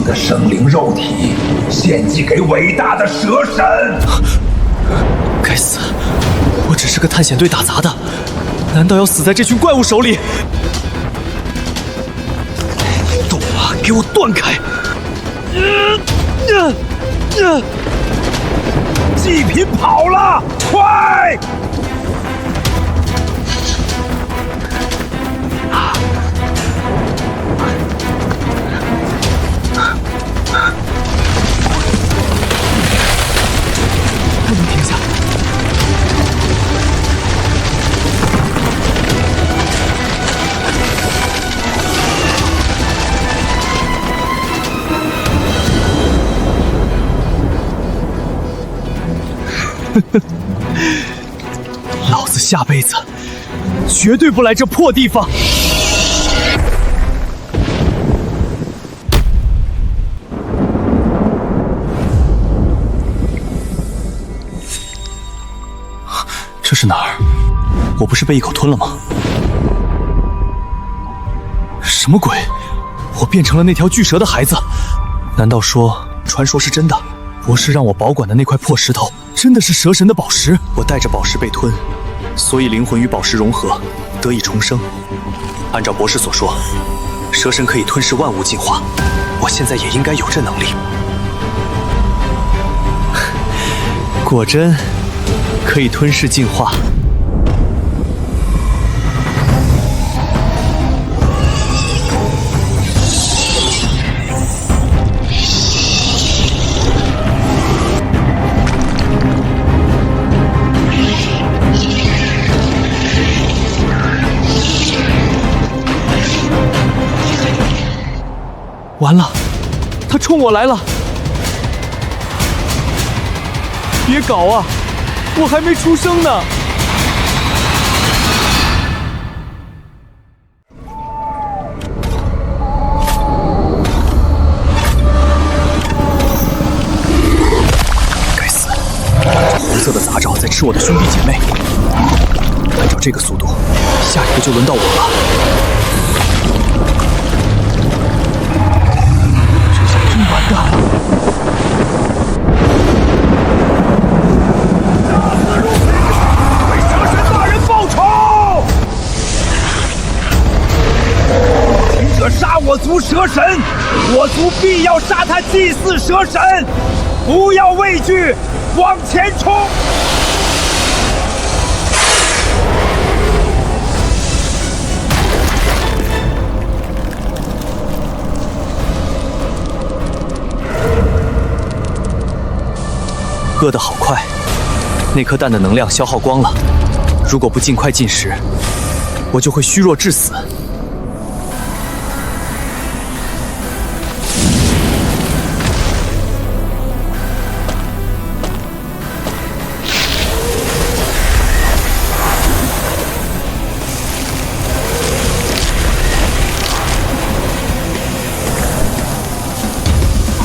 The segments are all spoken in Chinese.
的生灵肉体献祭给伟大的蛇神。该死！我只是个探险队打杂的，难道要死在这群怪物手里？动啊！给我断开！祭品跑了，快！不能停下！老子下辈子绝对不来这破地方！这是哪儿？我不是被一口吞了吗？什么鬼？我变成了那条巨蛇的孩子？难道说传说是真的？博士让我保管的那块破石头真的是蛇神的宝石？我带着宝石被吞，所以灵魂与宝石融合，得以重生。按照博士所说，蛇神可以吞噬万物进化，我现在也应该有这能力。果真可以吞噬进化。完了，他冲我来了！别搞啊，我还没出生呢！该死，这红色的杂爪在吃我的兄弟姐妹。按照这个速度，下一个就轮到我了。完蛋了！为蛇神大人报仇！听者杀我族蛇神，我族必要杀他祭祀蛇神！不要畏惧，往前冲！饿得好快，那颗蛋的能量消耗光了。如果不尽快进食，我就会虚弱致死。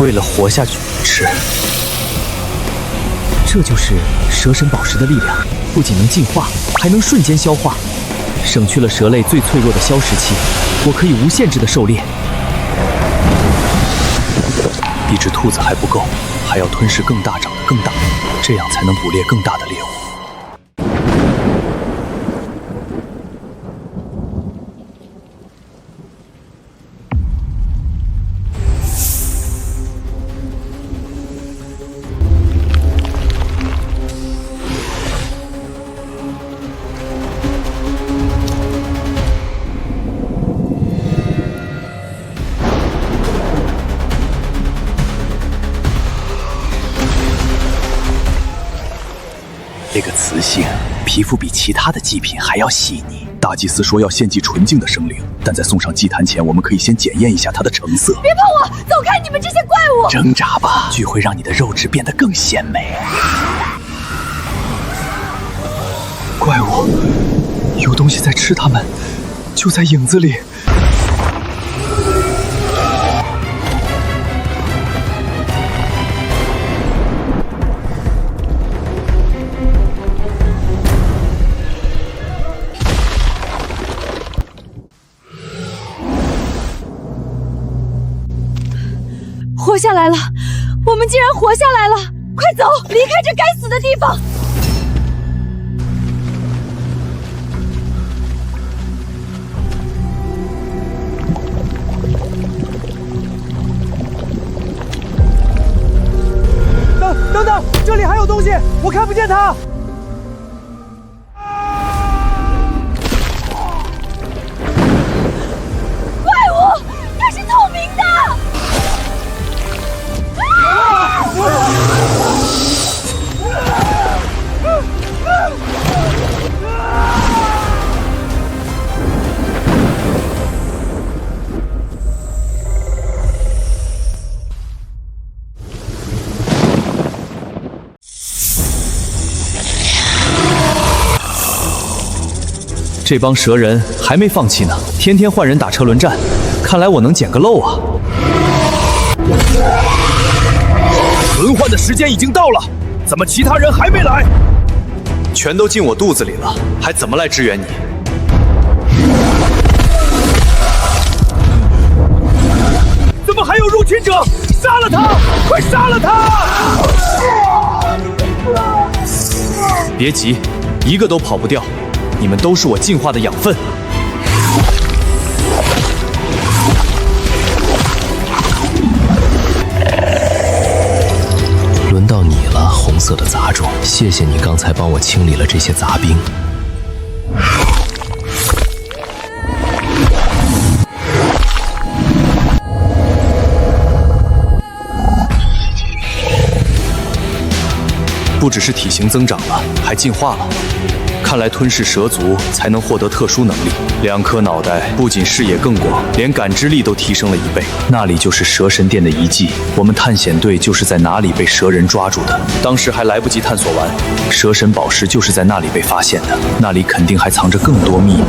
为了活下去，吃。这就是蛇神宝石的力量，不仅能进化，还能瞬间消化，省去了蛇类最脆弱的消食期。我可以无限制的狩猎。一只兔子还不够，还要吞噬更大长得更大，这样才能捕猎更大的猎物。这个雌性皮肤比其他的祭品还要细腻。大祭司说要献祭纯净的生灵，但在送上祭坛前，我们可以先检验一下它的成色。别碰我，走开！你们这些怪物！挣扎吧，聚会让你的肉质变得更鲜美。怪物，有东西在吃它们，就在影子里。活下来了！我们竟然活下来了！快走，离开这该死的地方！等等，这里还有东西，我看不见它。怪物，它是透明的！这帮蛇人还没放弃呢，天天换人打车轮战，看来我能捡个漏啊！轮换的时间已经到了，怎么其他人还没来？全都进我肚子里了，还怎么来支援你？怎么还有入侵者？杀了他！快杀了他！别急，一个都跑不掉。你们都是我进化的养分。轮到你了，红色的杂种！谢谢你刚才帮我清理了这些杂兵。不只是体型增长了，还进化了。看来吞噬蛇族才能获得特殊能力。2颗脑袋不仅视野更广，连感知力都提升了1倍。那里就是蛇神殿的遗迹，我们探险队就是在哪里被蛇人抓住的。当时还来不及探索完，蛇神宝石就是在那里被发现的。那里肯定还藏着更多秘密。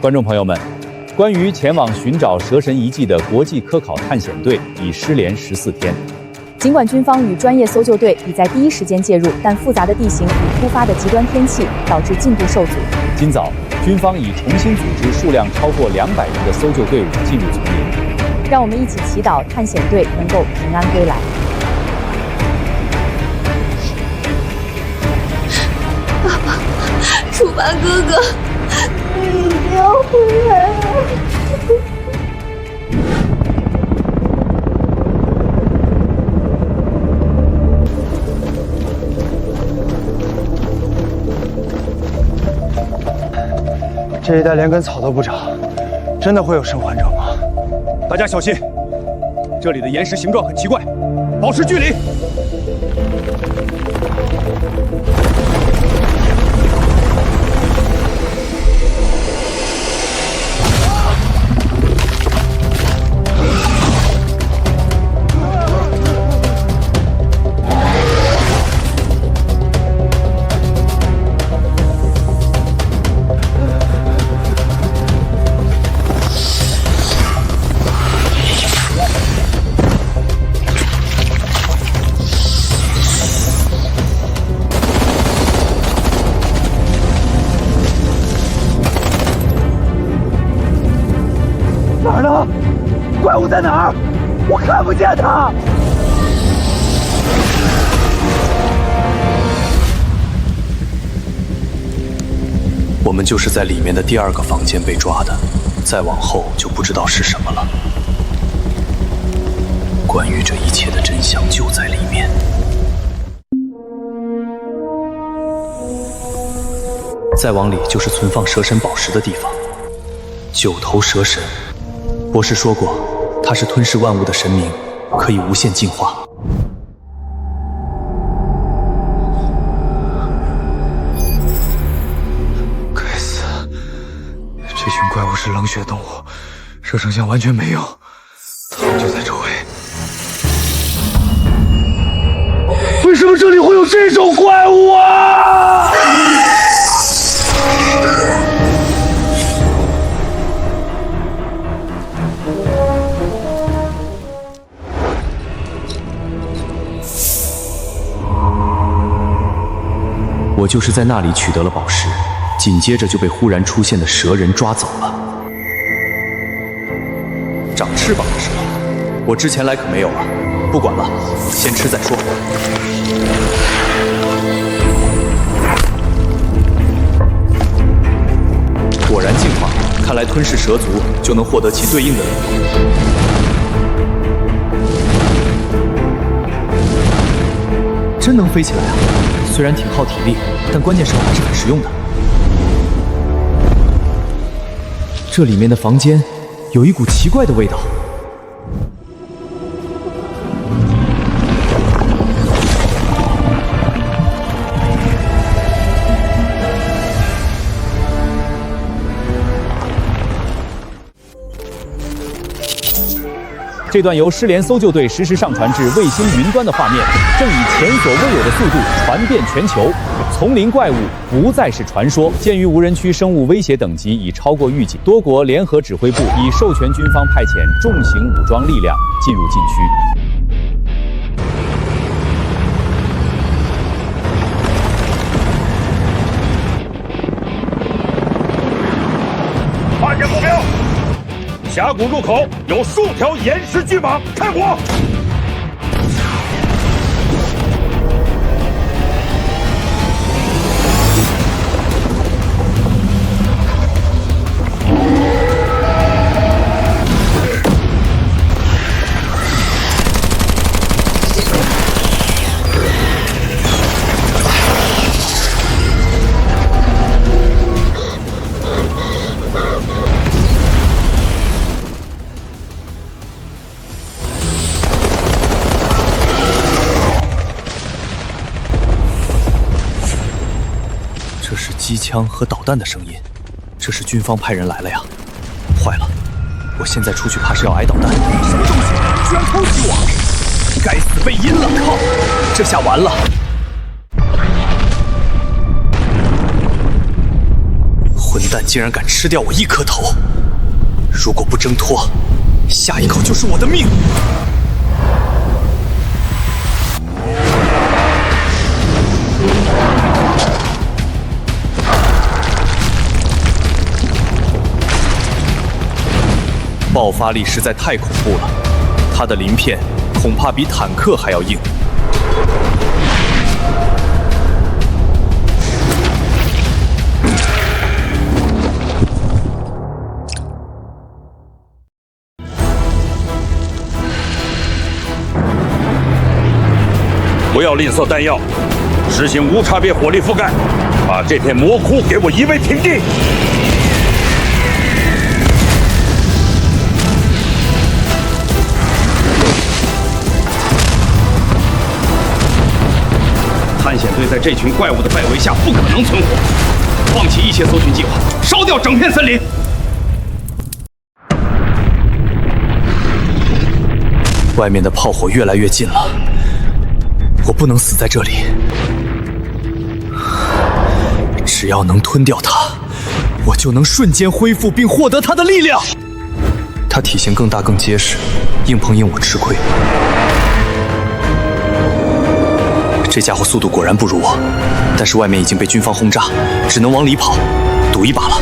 观众朋友们，关于前往寻找蛇神遗迹的国际科考探险队已失联14天。尽管军方与专业搜救队已在第一时间介入，但复杂的地形与突发的极端天气导致进度受阻。今早，军方已重新组织数量超过200人的搜救队伍进入丛林。让我们一起祈祷探险队能够平安归来。爸爸，楚巴哥哥，你一定要回来啊！这一带连根草都不长，真的会有生还者吗？大家小心，这里的岩石形状很奇怪，保持距离。哪儿呢？怪物在哪儿？我看不见它。我们就是在里面的第2个房间被抓的，再往后就不知道是什么了。关于这一切的真相就在里面。再往里就是存放蛇神宝石的地方。9头蛇神，博士说过，它是吞噬万物的神明，可以无限进化。该死，这群怪物是冷血动物，蛇丞相完全没有，他们就在周围。为什么这里会有这种怪物啊？我就是在那里取得了宝石，紧接着就被忽然出现的蛇人抓走了。长翅膀的蛇，我之前来可没有啊。不管了，先吃再说。果然进化，看来吞噬蛇族就能获得其对应的能力。真能飞起来啊！虽然挺耗体力，但关键时候还是很实用的。这里面的房间有一股奇怪的味道。这段由失联搜救队实时上传至卫星云端的画面，正以前所未有的速度传遍全球。丛林怪物不再是传说。鉴于无人区生物威胁等级已超过预警，多国联合指挥部已授权军方派遣重型武装力量进入禁区。发现目标，峡谷入口有数条岩石巨蟒，开火！这是机枪和导弹的声音，这是军方派人来了呀！坏了，我现在出去怕是要挨导弹。什么东西？居然偷袭我！该死，被阴了！靠，这下完了！混蛋竟然敢吃掉我一颗头！如果不挣脱，下一口就是我的命！爆发力实在太恐怖了，他的鳞片恐怕比坦克还要硬。不要吝啬弹药，实行无差别火力覆盖，把这片魔窟给我夷为平地！探险队在这群怪物的外围下不可能存活，放弃一切搜寻计划，烧掉整片森林。外面的炮火越来越近了，我不能死在这里。只要能吞掉它，我就能瞬间恢复并获得它的力量。它体型更大更结实，硬碰硬我吃亏。这家伙速度果然不如我，但是外面已经被军方轰炸，只能往里跑，赌一把了。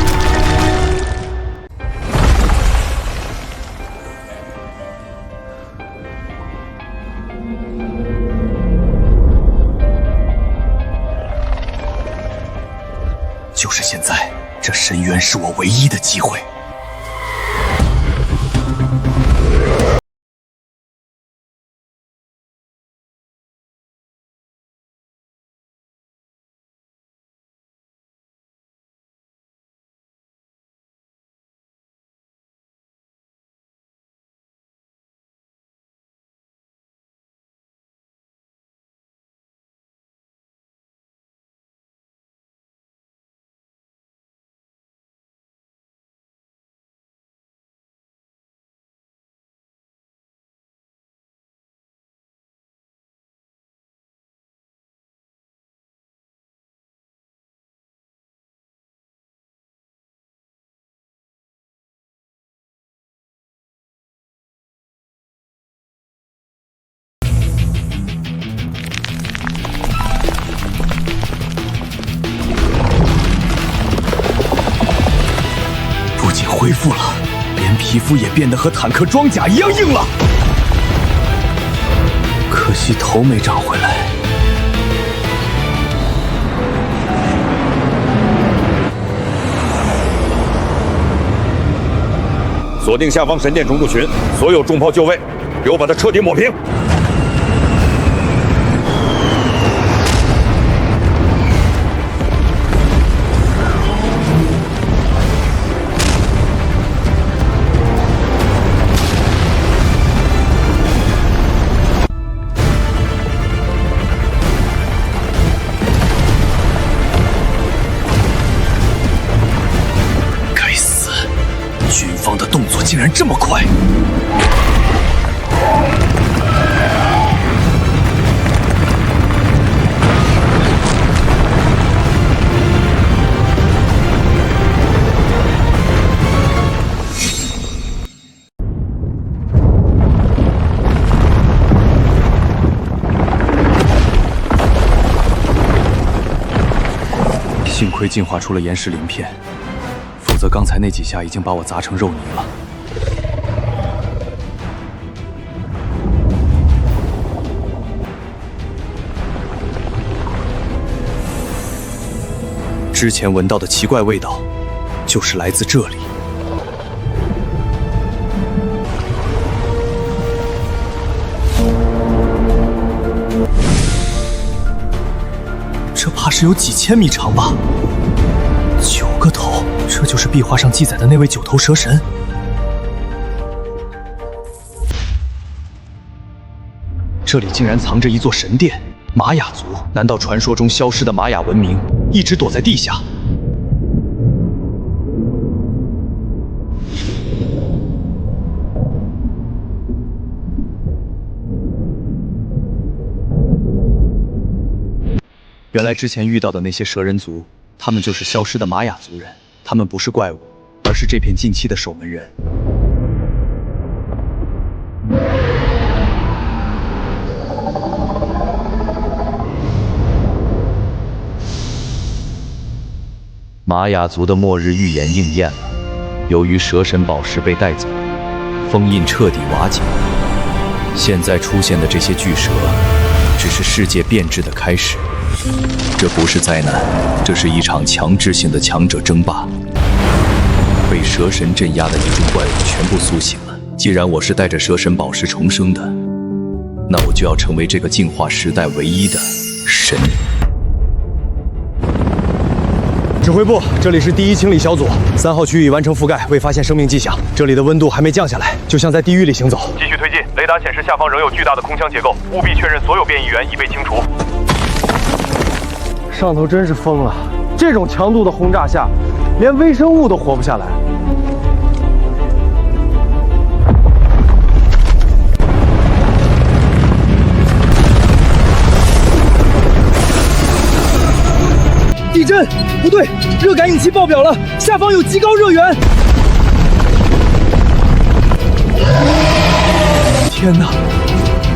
就是现在，这深渊是我唯一的机会。恢复了，连皮肤也变得和坦克装甲一样硬了。可惜头没长回来。锁定下方神殿中路群，所有重炮就位，给我把它彻底抹平。该死，军方的动作竟然这么快！幸亏进化出了岩石鳞片，否则刚才那几下已经把我砸成肉泥了。之前闻到的奇怪味道，就是来自这里。这怕是有几千米长吧？9个头，这就是壁画上记载的那位9头蛇神。这里竟然藏着一座神殿，玛雅族。难道传说中消失的玛雅文明一直躲在地下？原来之前遇到的那些蛇人族，他们就是消失的玛雅族人。他们不是怪物，而是这片禁区的守门人。玛雅族的末日预言应验了。由于蛇神宝石被带走，封印彻底瓦解。现在出现的这些巨蛇，只是世界变质的开始。这不是灾难，这是一场强制性的强者争霸。被蛇神镇压的一众怪物全部苏醒了。既然我是带着蛇神宝石重生的，那我就要成为这个进化时代唯一的神。指挥部，这里是第1清理小组，3号区已完成覆盖，未发现生命迹象。这里的温度还没降下来，就像在地狱里行走。继续推进，雷达显示下方仍有巨大的空腔结构，务必确认所有变异源已被清除。上头真是疯了，这种强度的轰炸下，连微生物都活不下来。地震！不对，热感应器爆表了，下方有极高热源。天哪，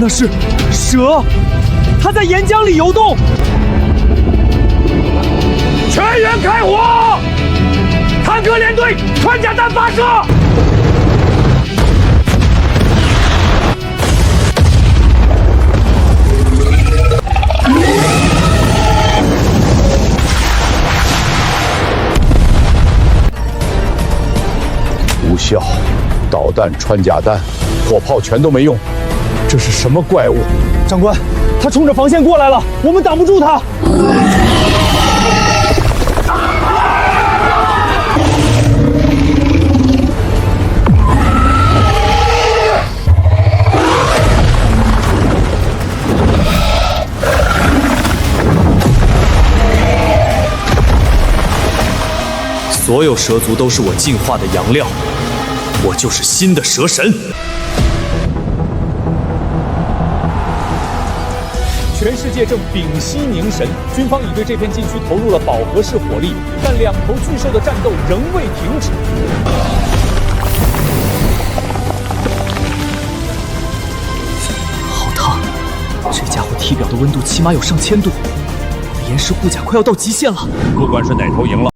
那是蛇，它在岩浆里游动。全员开火！坦克连队，穿甲弹发射！无效，导弹、穿甲弹、火炮全都没用，这是什么怪物？长官，他冲着防线过来了，我们挡不住他。所有蛇族都是我进化的养料，我就是新的蛇神。全世界正屏息凝神，军方已对这片禁区投入了饱和式火力，但2头巨兽的战斗仍未停止。好烫，这家伙体表的温度起码有上1000度，我的岩石护甲快要到极限了。不管是哪头赢了。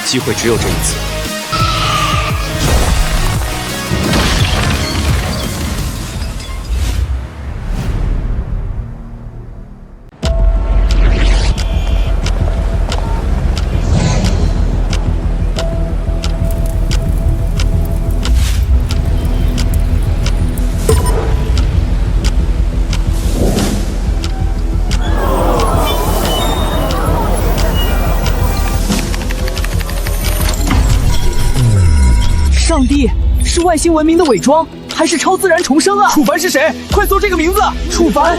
机会只有这一次。上帝，是外星文明的伪装，还是超自然重生啊？楚凡是谁？快搜这个名字！楚凡。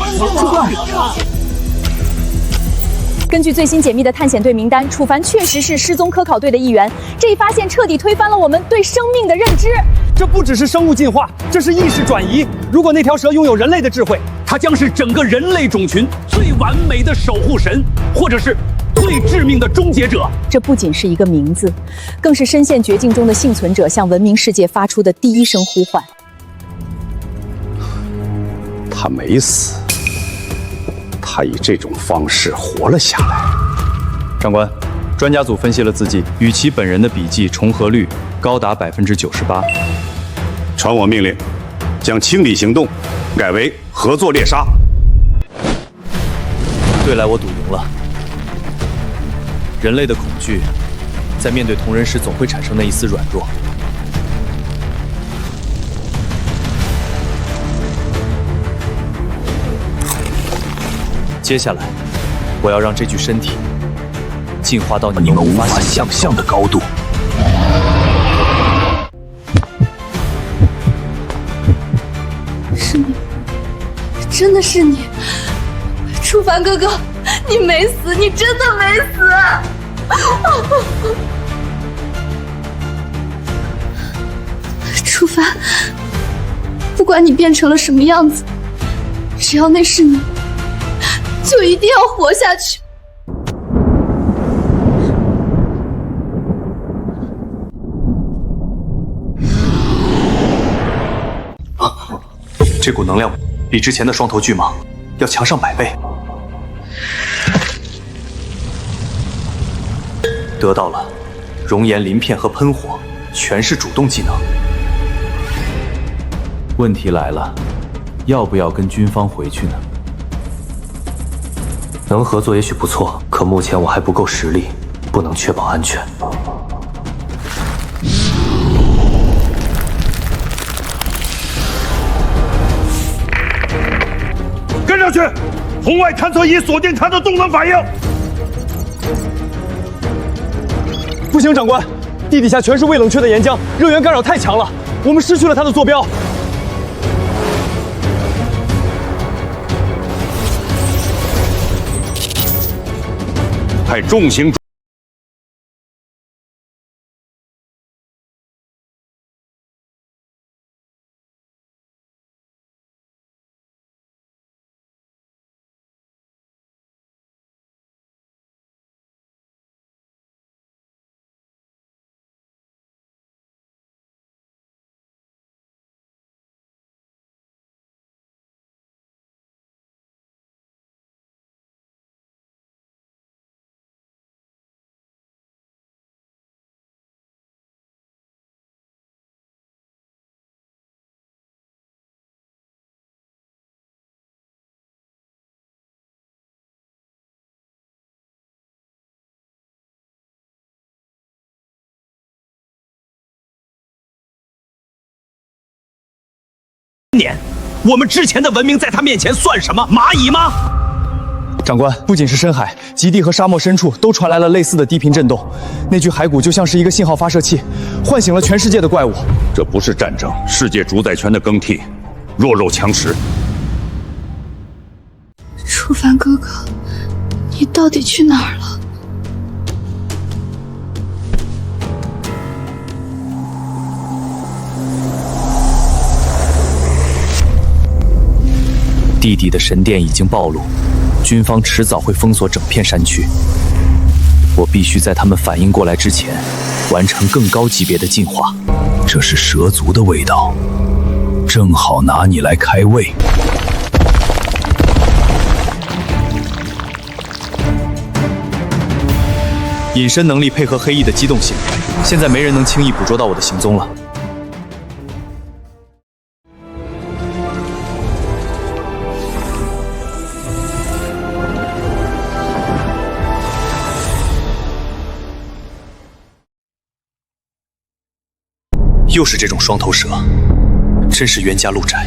根据最新解密的探险队名单，楚凡确实是失踪科考队的一员。这一发现彻底推翻了我们对生命的认知。这不只是生物进化，这是意识转移。如果那条蛇拥有人类的智慧，它将是整个人类种群最完美的守护神，或者是最致命的终结者。这不仅是一个名字，更是深陷绝境中的幸存者向文明世界发出的第一声呼唤。他没死，他以这种方式活了下来。长官，专家组分析了字迹，与其本人的笔迹重合率高达98%。传我命令，将清理行动改为合作猎杀。对来我赌赢了。人类的恐惧，在面对同人时总会产生那一丝软弱。接下来，我要让这具身体进化到你们无法想象的高度。是你，真的是你，楚凡哥哥，你没死，你真的没死。楚凡，不管你变成了什么样子，只要那是你，就一定要活下去。这股能量比之前的双头巨蟒要强上100倍。得到了熔岩鳞片和喷火，全是主动技能。问题来了，要不要跟军方回去呢？能合作也许不错，可目前我还不够实力，不能确保安全。跟上去，红外探测仪锁定他的动能反应。不行，长官，地底下全是未冷却的岩浆，热源干扰太强了，我们失去了他的坐标。派重型年，我们之前的文明在他面前算什么？蚂蚁吗？长官，不仅是深海、极地和沙漠深处都传来了类似的低频震动，那具骸骨就像是一个信号发射器，唤醒了全世界的怪物。这不是战争，世界主宰权的更替，弱肉强食。楚凡哥哥，你到底去哪儿了？地底的神殿已经暴露，军方迟早会封锁整片山区。我必须在他们反应过来之前，完成更高级别的进化。这是蛇族的味道，正好拿你来开胃。隐身能力配合黑翼的机动性，现在没人能轻易捕捉到我的行踪了。又是这种双头蛇，真是冤家路窄。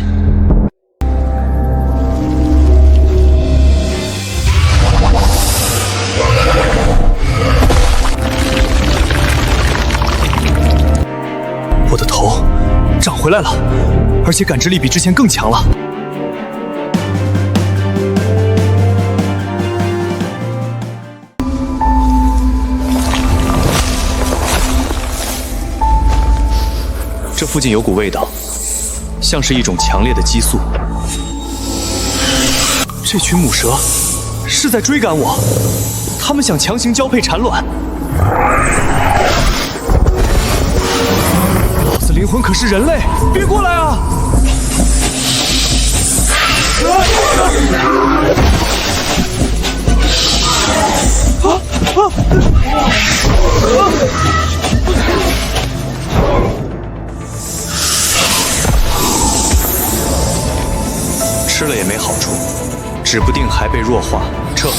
我的头长回来了，而且感知力比之前更强了。这附近有股味道，像是一种强烈的激素。这群母蛇是在追赶我，它们想强行交配产卵。老子灵魂可是人类，别过来啊！吃了也没好处，指不定还被弱化。撤！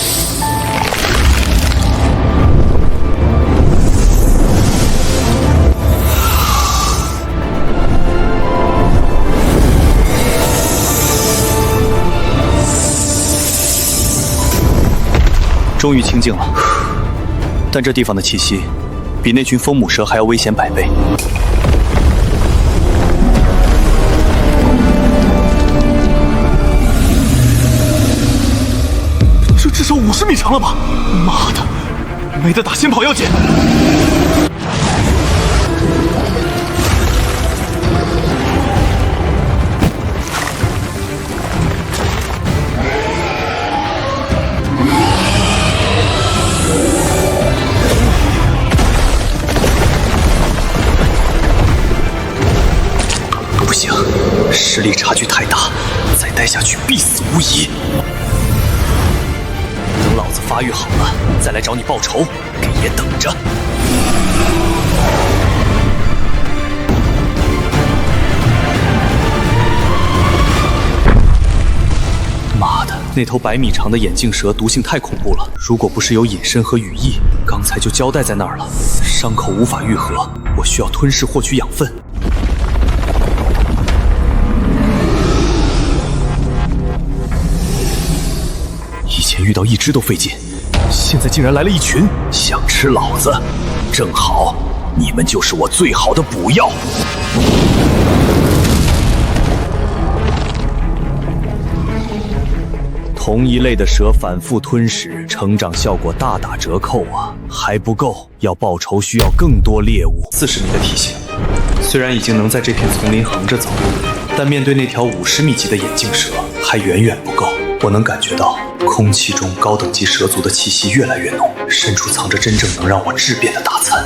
终于清静了，但这地方的气息比那群疯母蛇还要危险100倍。至少50米长了吧！妈的，没得打，先跑要紧。不行，实力差距太大，再待下去必死无疑。等老子发育好了，再来找你报仇，给爷等着！妈的，那头100米长的眼镜蛇毒性太恐怖了，如果不是有隐身和羽翼，刚才就交代在那儿了。伤口无法愈合，我需要吞噬获取养分。以前遇到一只都费劲，现在竟然来了一群，想吃老子，正好，你们就是我最好的补药。同一类的蛇反复吞食，成长效果大打折扣啊！还不够，要报仇需要更多猎物。40米的体型，虽然已经能在这片丛林横着走，但面对那条50米级的眼镜蛇，还远远不够。我能感觉到空气中高等级蛇族的气息越来越浓，深处藏着真正能让我质变的大餐。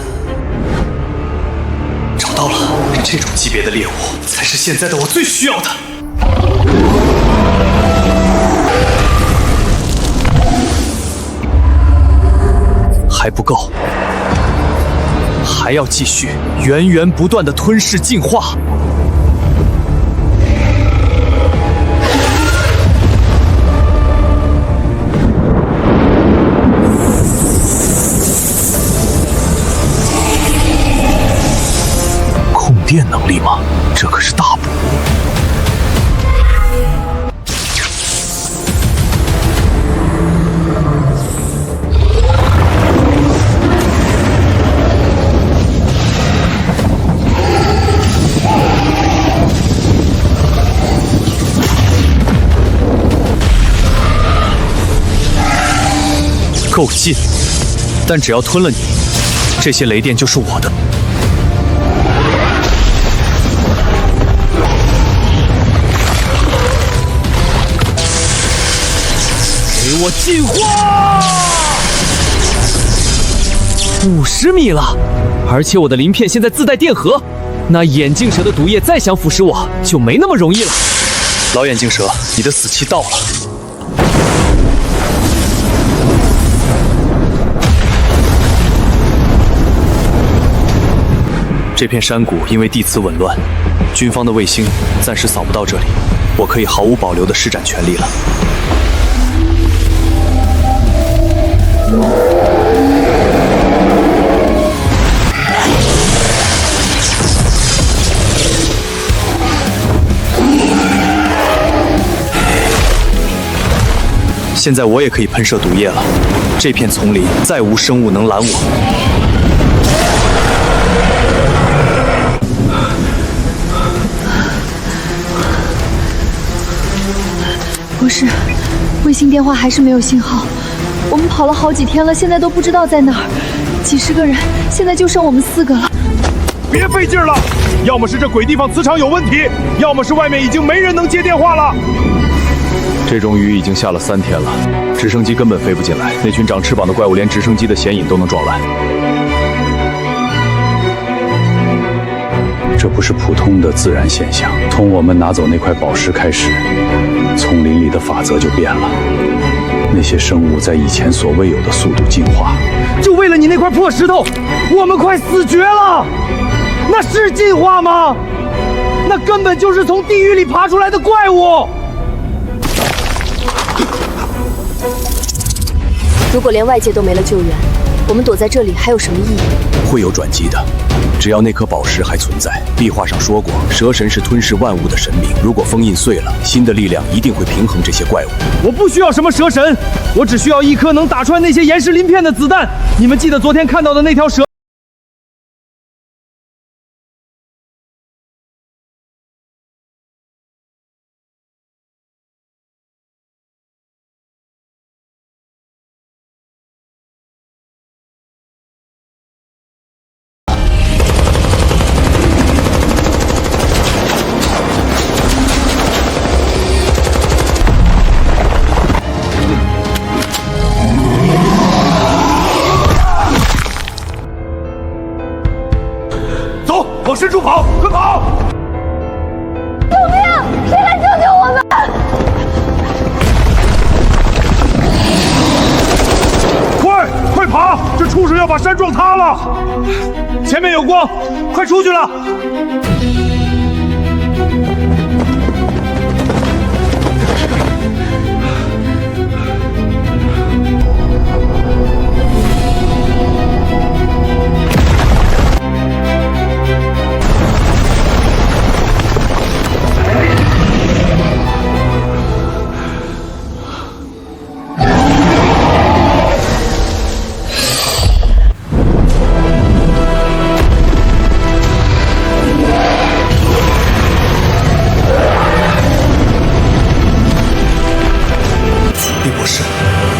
找到了，这种级别的猎物才是现在的我最需要的。还不够，还要继续源源不断的吞噬进化。控电能力吗？这可是大补。够近，但只要吞了你，这些雷电就是我的。给我进化！50米了，而且我的鳞片现在自带电荷，那眼镜蛇的毒液再想腐蚀我，就没那么容易了。老眼镜蛇，你的死期到了。这片山谷因为地磁紊乱，军方的卫星暂时扫不到这里，我可以毫无保留地施展全力了。现在我也可以喷射毒液了，这片丛林再无生物能拦我。博士，卫星电话还是没有信号，我们跑了好几天了，现在都不知道在哪儿。几十个人，现在就剩我们4个了。别费劲了，要么是这鬼地方磁场有问题，要么是外面已经没人能接电话了。这种雨已经下了3天了，直升机根本飞不进来。那群长翅膀的怪物连直升机的舷引都能撞烂。这不是普通的自然现象。从我们拿走那块宝石开始，丛林里的法则就变了。那些生物在以前所未有的速度进化。就为了你那块破石头，我们快死绝了。那是进化吗？那根本就是从地狱里爬出来的怪物。如果连外界都没了救援，我们躲在这里还有什么意义？会有转机的，只要那颗宝石还存在。壁画上说过，蛇神是吞噬万物的神明。如果封印碎了，新的力量一定会平衡这些怪物。我不需要什么蛇神，我只需要一颗能打穿那些岩石鳞片的子弹。你们记得昨天看到的那条蛇？往深处跑，快跑！救命！谁来救救我们？快跑！这畜生要把山撞塌了！前面有光，快出去了！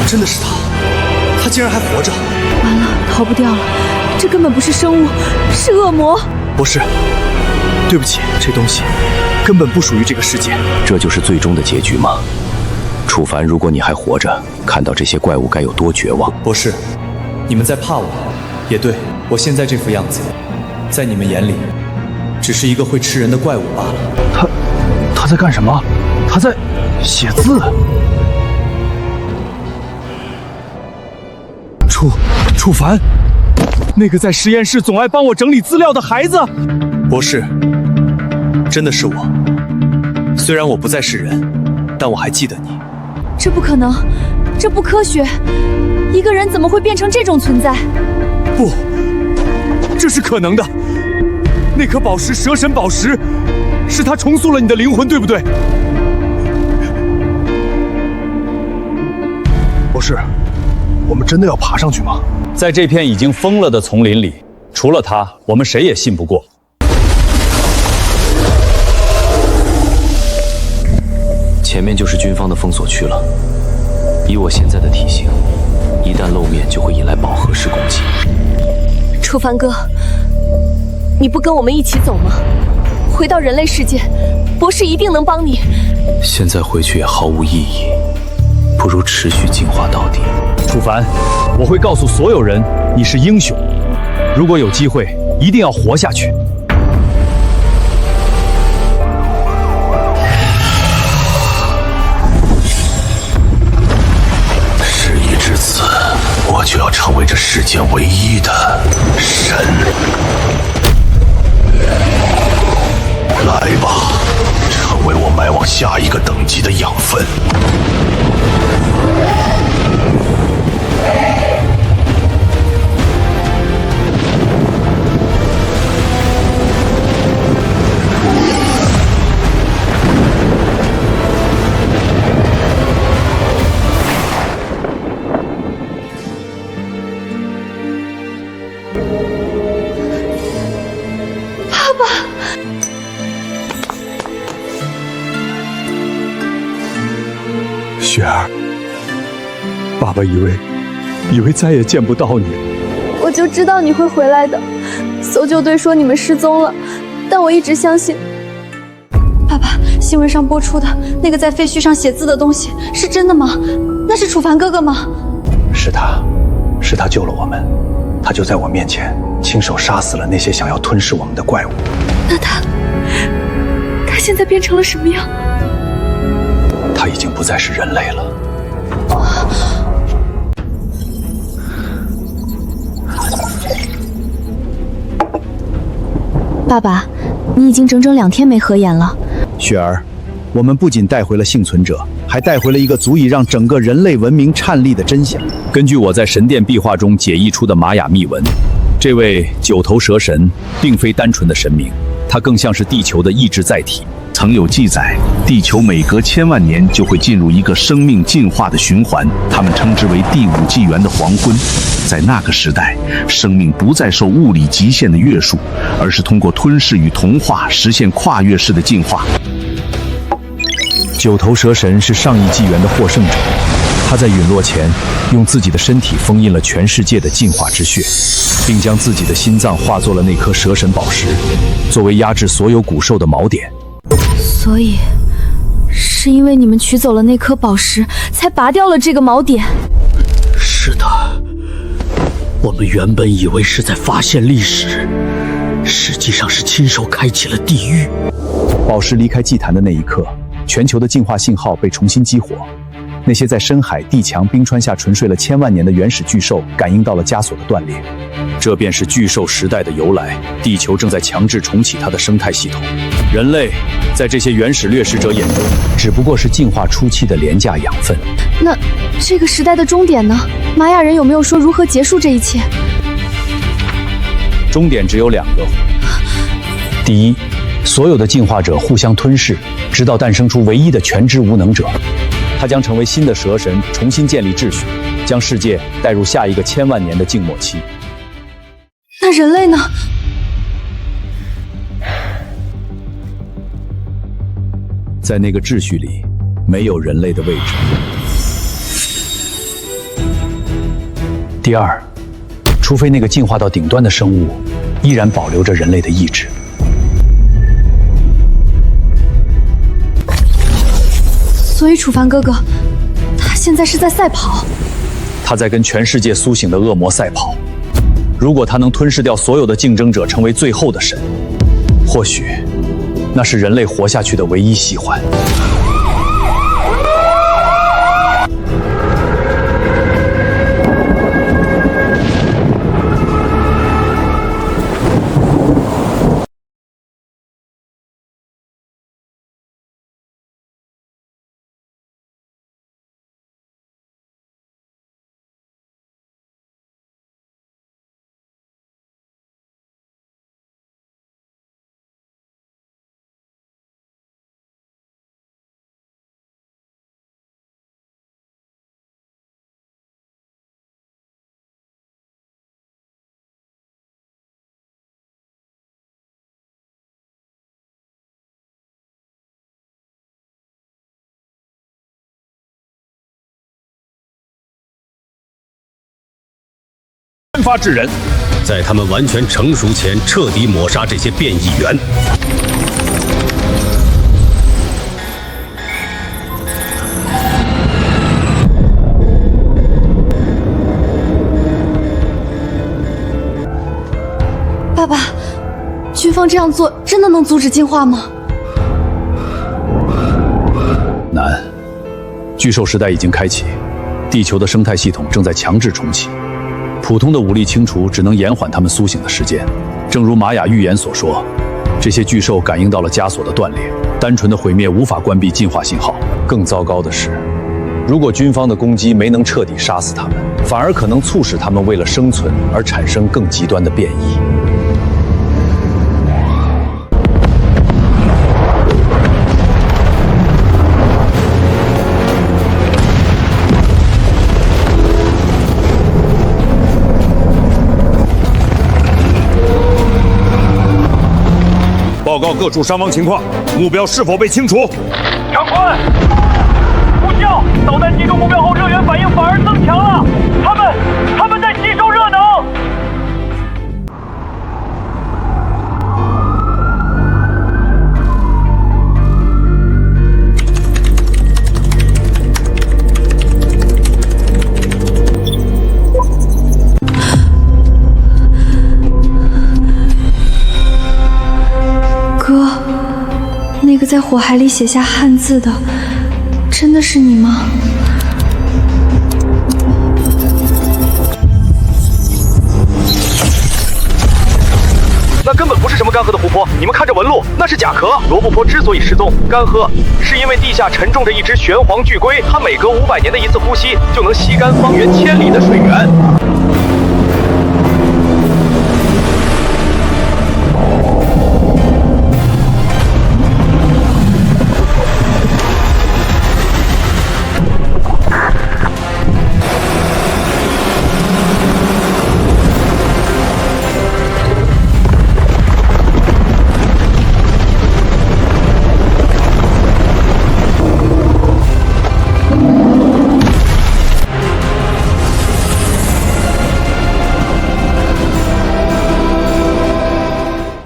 真的是他竟然还活着！完了，逃不掉了，这根本不是生物，是恶魔。博士，对不起，这东西根本不属于这个世界。这就是最终的结局吗？楚凡，如果你还活着，看到这些怪物该有多绝望！博士，你们在怕我，也对，我现在这副样子，在你们眼里，只是一个会吃人的怪物罢了。他在干什么？他在写字。楚凡，那个在实验室总爱帮我整理资料的孩子。博士，真的是我。虽然我不再是人，但我还记得你。这不可能，这不科学。一个人怎么会变成这种存在？不，这是可能的。那颗宝石，蛇神宝石，是他重塑了你的灵魂，对不对？博士，我们真的要爬上去吗？在这片已经封了的丛林里，除了他，我们谁也信不过。前面就是军方的封锁区了。以我现在的体型，一旦露面就会引来饱和式攻击。楚凡哥，你不跟我们一起走吗？回到人类世界，博士一定能帮你。现在回去也毫无意义，不如持续进化到底。楚凡，我会告诉所有人你是英雄，如果有机会，一定要活下去。事已至此，我就要成为这世间唯一的神。来吧，成为我迈往下一个等级的养分。雪儿，爸爸以为再也见不到你了。我就知道你会回来的。搜救队说你们失踪了，但我一直相信。爸爸，新闻上播出的那个在废墟上写字的东西是真的吗？那是楚凡哥哥吗？是他救了我们，他就在我面前亲手杀死了那些想要吞噬我们的怪物。那他现在变成了什么样？他已经不再是人类了。爸爸，你已经整整2天没合眼了。雪儿，我们不仅带回了幸存者，还带回了一个足以让整个人类文明颤栗的真相。根据我在神殿壁画中解译出的玛雅密文，这位9头蛇神并非单纯的神明，他更像是地球的意志载体。曾有记载，地球每隔1000万年就会进入一个生命进化的循环，他们称之为第5纪元的黄昏。在那个时代，生命不再受物理极限的约束，而是通过吞噬与同化实现跨越式的进化。9头蛇神是上一纪元的获胜者，他在陨落前用自己的身体封印了全世界的进化之血，并将自己的心脏化作了那颗蛇神宝石，作为压制所有古兽的锚点。所以，是因为你们取走了那颗宝石，才拔掉了这个锚点。是的，我们原本以为是在发现历史，实际上是亲手开启了地狱。宝石离开祭坛的那一刻，全球的进化信号被重新激活。那些在深海、地墙、冰川下沉睡了1000万年的原始巨兽感应到了枷锁的断裂，这便是巨兽时代的由来。地球正在强制重启它的生态系统，人类在这些原始掠食者眼中，只不过是进化初期的廉价养分。那这个时代的终点呢？玛雅人有没有说如何结束这一切？终点只有2个：第一，所有的进化者互相吞噬，直到诞生出唯一的全知无能者。他将成为新的蛇神，重新建立秩序，将世界带入下一个1000万年的静默期。那人类呢？在那个秩序里，没有人类的位置。第二，除非那个进化到顶端的生物依然保留着人类的意志。所以楚凡哥哥，他现在是在赛跑。他在跟全世界苏醒的恶魔赛跑。如果他能吞噬掉所有的竞争者，成为最后的神，或许那是人类活下去的唯一喜欢。先发制人，在他们完全成熟前，彻底抹杀这些变异源。爸爸，军方这样做真的能阻止进化吗？难。巨兽时代已经开启，地球的生态系统正在强制重启。普通的武力清除只能延缓他们苏醒的时间。正如玛雅预言所说，这些巨兽感应到了枷锁的断裂，单纯的毁灭无法关闭进化信号。更糟糕的是，如果军方的攻击没能彻底杀死他们，反而可能促使他们为了生存而产生更极端的变异。报告各处伤亡情况，目标是否被清除？长官，呼叫！导弹击中目标后，热源反应反而增强了。他们在吸收热能。哥，那个在火海里写下汉字的，真的是你吗？那根本不是什么干涸的湖泊，你们看这纹路，那是甲壳。罗布泊之所以失踪、干涸，是因为地下沉重着一只玄黄巨龟，它每隔500年的一次呼吸，就能吸干方圆1000里的水源。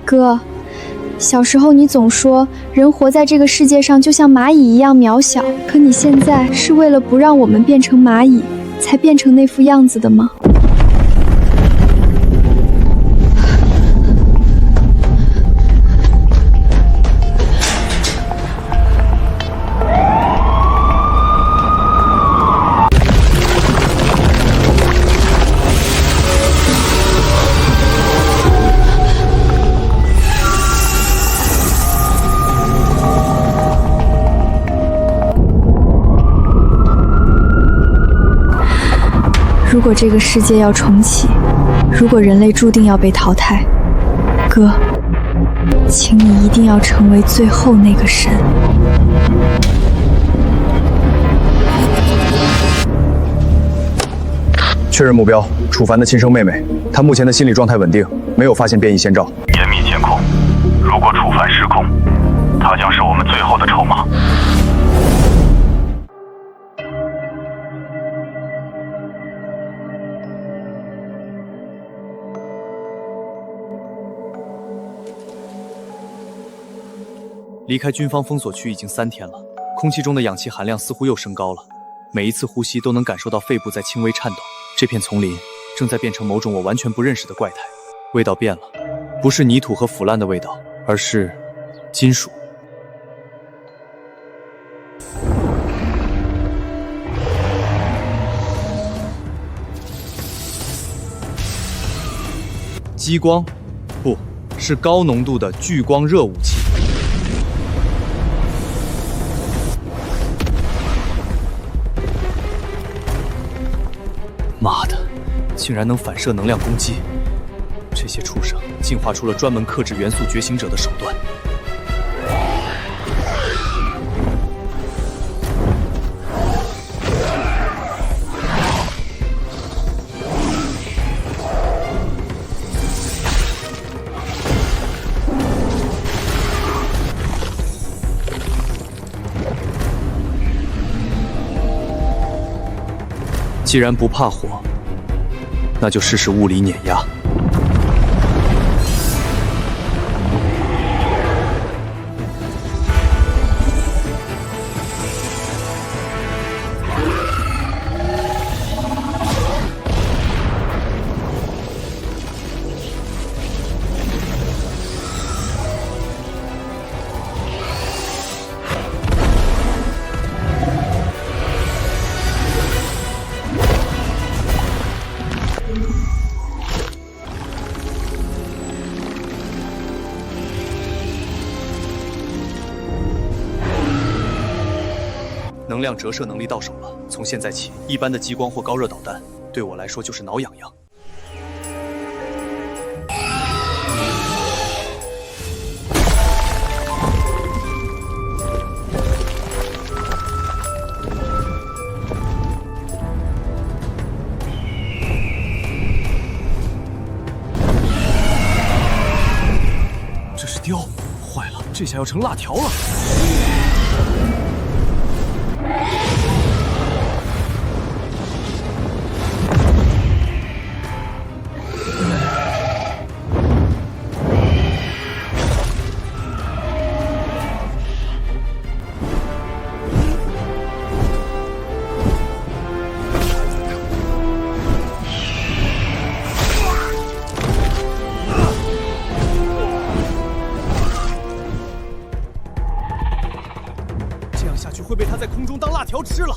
哥，小时候你总说人活在这个世界上就像蚂蚁一样渺小，可你现在是为了不让我们变成蚂蚁，才变成那副样子的吗？如果这个世界要重启，如果人类注定要被淘汰，哥，请你一定要成为最后那个神。确认目标，楚凡的亲生妹妹，她目前的心理状态稳定，没有发现变异先兆。严密监控，如果楚凡失控，他将是我们最后的筹码。离开军方封锁区已经3天了，空气中的氧气含量似乎又升高了，每一次呼吸都能感受到肺部在轻微颤抖。这片丛林正在变成某种我完全不认识的怪态，味道变了，不是泥土和腐烂的味道，而是金属。激光，不是高浓度的聚光热武器。妈的，竟然能反射能量攻击！这些畜生进化出了专门克制元素觉醒者的手段。既然不怕火，那就试试物理碾压。能量折射能力到手了。从现在起，一般的激光或高热导弹对我来说就是挠痒痒。这是雕，坏了，这下要成辣条了。这样下去会被他在空中当辣条吃了。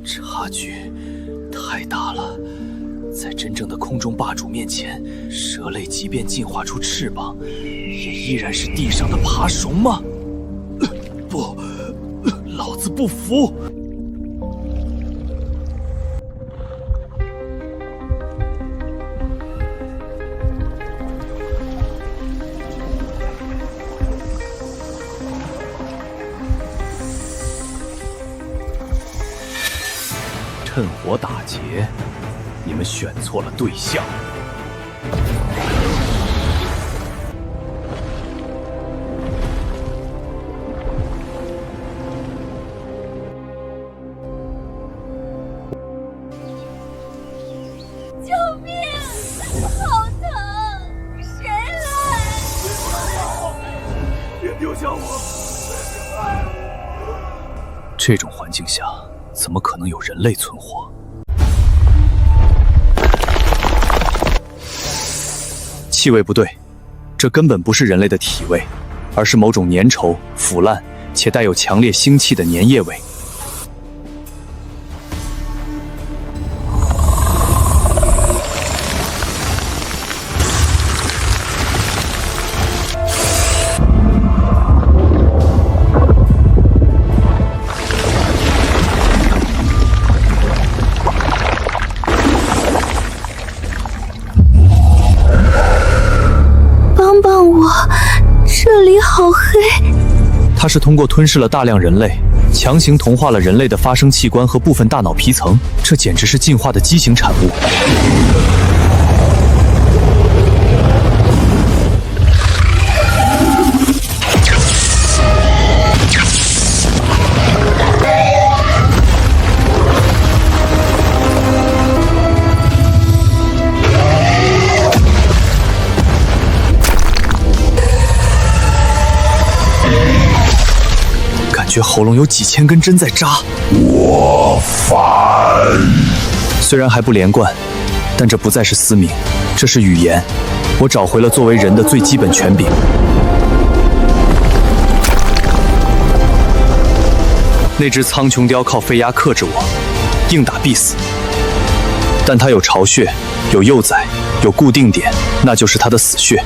差距太大了。在真正的空中霸主面前，蛇类即便进化出翅膀，也依然是地上的爬虫吗？不，老子不服！趁火打劫，你们选错了对象。救命！好疼！谁来？别丢下我！这种环境下，怎么可能有人类存活？气味不对，这根本不是人类的体味，而是某种粘稠、腐烂且带有强烈腥气的粘液味。这里好黑。它是通过吞噬了大量人类，强行同化了人类的发声器官和部分大脑皮层，这简直是进化的畸形产物。感觉喉咙有几千根针在扎。我烦。虽然还不连贯，但这不再是嘶鸣，这是语言。我找回了作为人的最基本权柄。那只苍穹雕靠飞鸦克制我，硬打必死。但它有巢穴，有幼崽，有固定点，那就是它的死穴。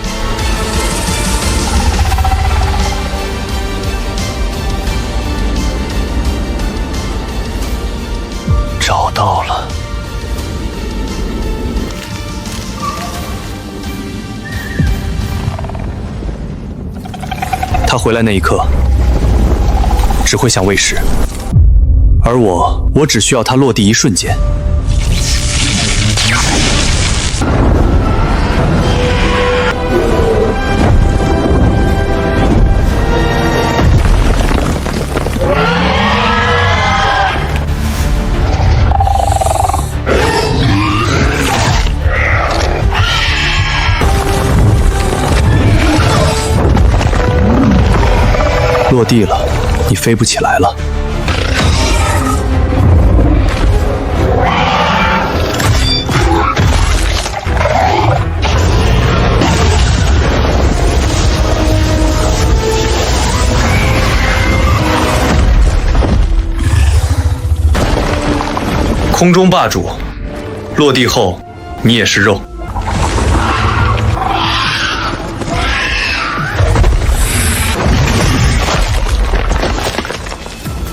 找到了。他回来那一刻，只会想喂食，而我只需要他落地一瞬间。落地了，你飞不起来了。空中霸主，落地后你也是肉。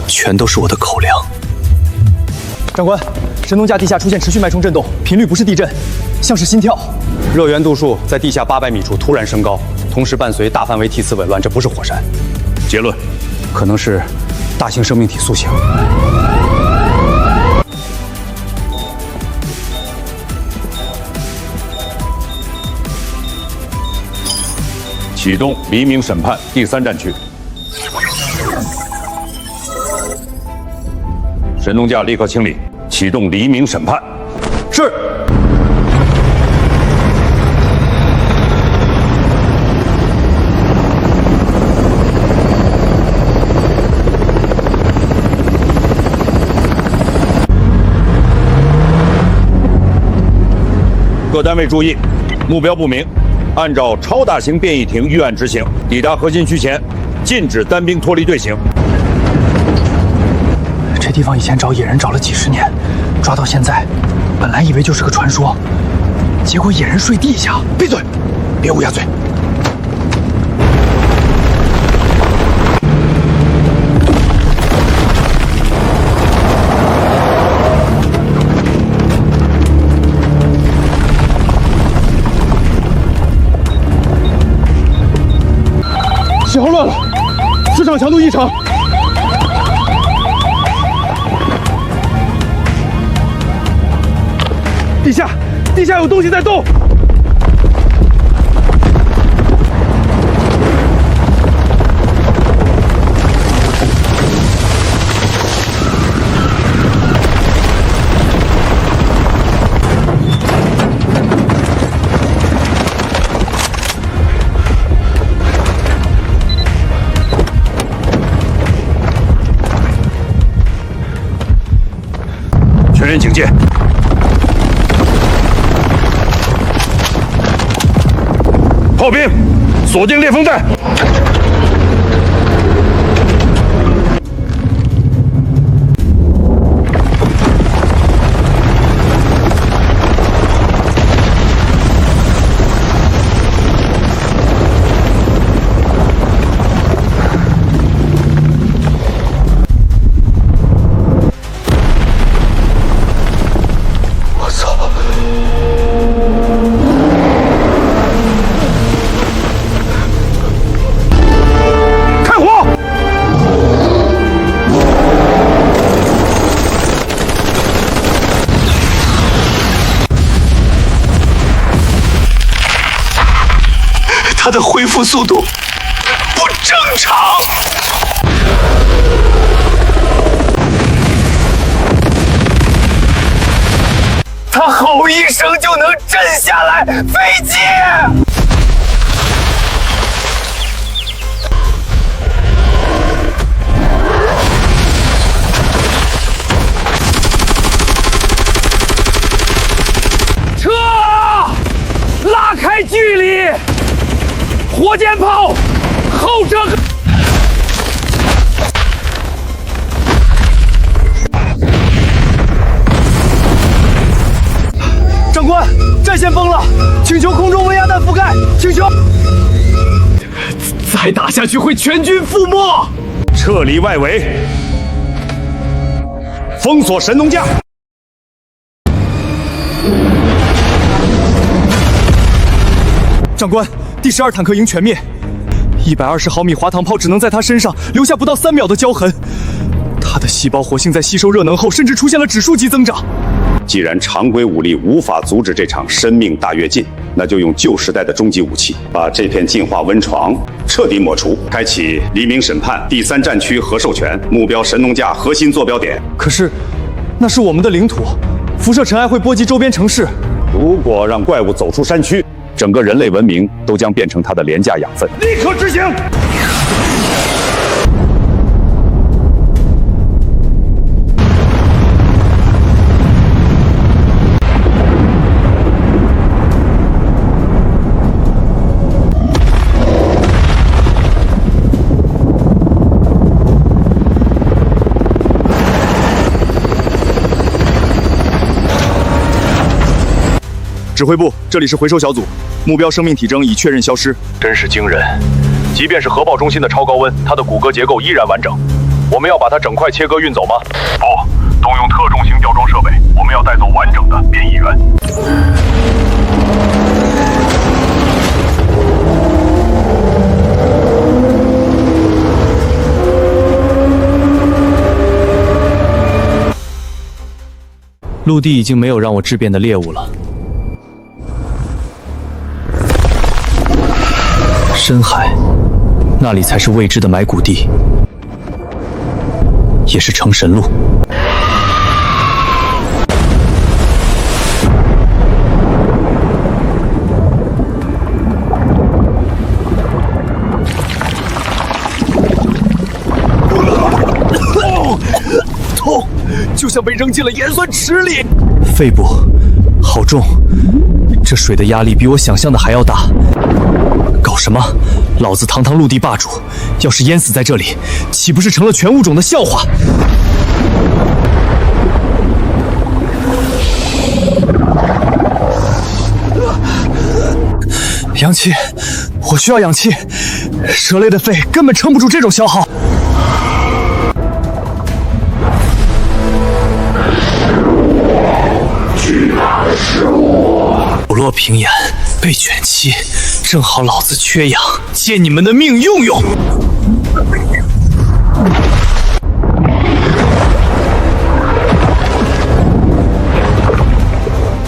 全都是我的口粮。长官，神农架地下出现持续脉冲震动，频率不是地震，像是心跳。热源度数在地下800米处突然升高，同时伴随大范围梯次紊乱，这不是火山。结论，可能是大型生命体苏醒。启动黎明审判第3战区。神农架立刻清理，启动黎明审判。是。各单位注意，目标不明，按照超大型变异艇预案执行。抵达核心区前，禁止单兵脱离队形。这地方以前找野人找了几10年，抓到现在，本来以为就是个传说，结果野人睡地下。闭嘴，别乌鸦嘴。信号乱了，磁场强度异常。地下有东西在动。全员警戒。炮兵，锁定裂缝带。他的恢复速度不正常。他吼一声就能震下来飞机。撤！拉开距离！火箭炮，后者。长官，战线崩了，请求空中微压弹覆盖，请求。再打下去会全军覆没。撤离外围，封锁神农架。长官，第12坦克营全灭，120毫米滑膛炮只能在他身上留下不到3秒的焦痕。他的细胞活性在吸收热能后，甚至出现了指数级增长。既然常规武力无法阻止这场生命大跃进，那就用旧时代的终极武器，把这片进化温床彻底抹除，开启黎明审判第3战区核授权，目标神农架核心坐标点。可是，那是我们的领土，辐射尘埃会波及周边城市。如果让怪物走出山区，整个人类文明都将变成它的廉价养分。立刻执行！指挥部，这里是回收小组，目标生命体征已确认消失。真是惊人，即便是核爆中心的超高温，它的骨骼结构依然完整。我们要把它整块切割运走吗？不，动用特重型吊装设备，我们要带走完整的变异源。陆地已经没有让我质变的猎物了。深海，那里才是未知的埋骨地，也是成神路。痛，就像被扔进了盐酸池里。肺部好重，这水的压力比我想象的还要大。搞什么？老子堂堂陆地霸主，要是淹死在这里，岂不是成了全物种的笑话？氧气，我需要氧气。蛇类的肺根本撑不住这种消耗。虎落平原，被卷期，正好老子缺氧，借你们的命用用。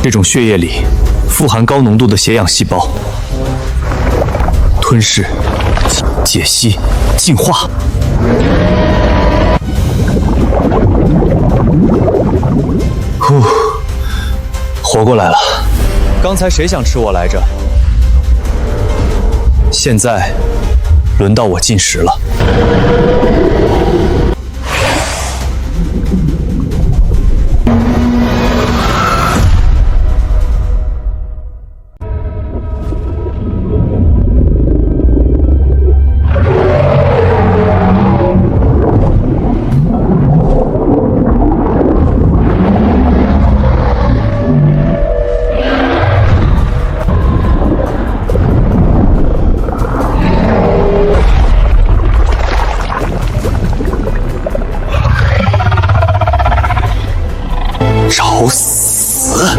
这种血液里富含高浓度的血氧细胞，吞噬、解析、净化。呼，活过来了。刚才谁想吃我来着？现在轮到我进食了。找死！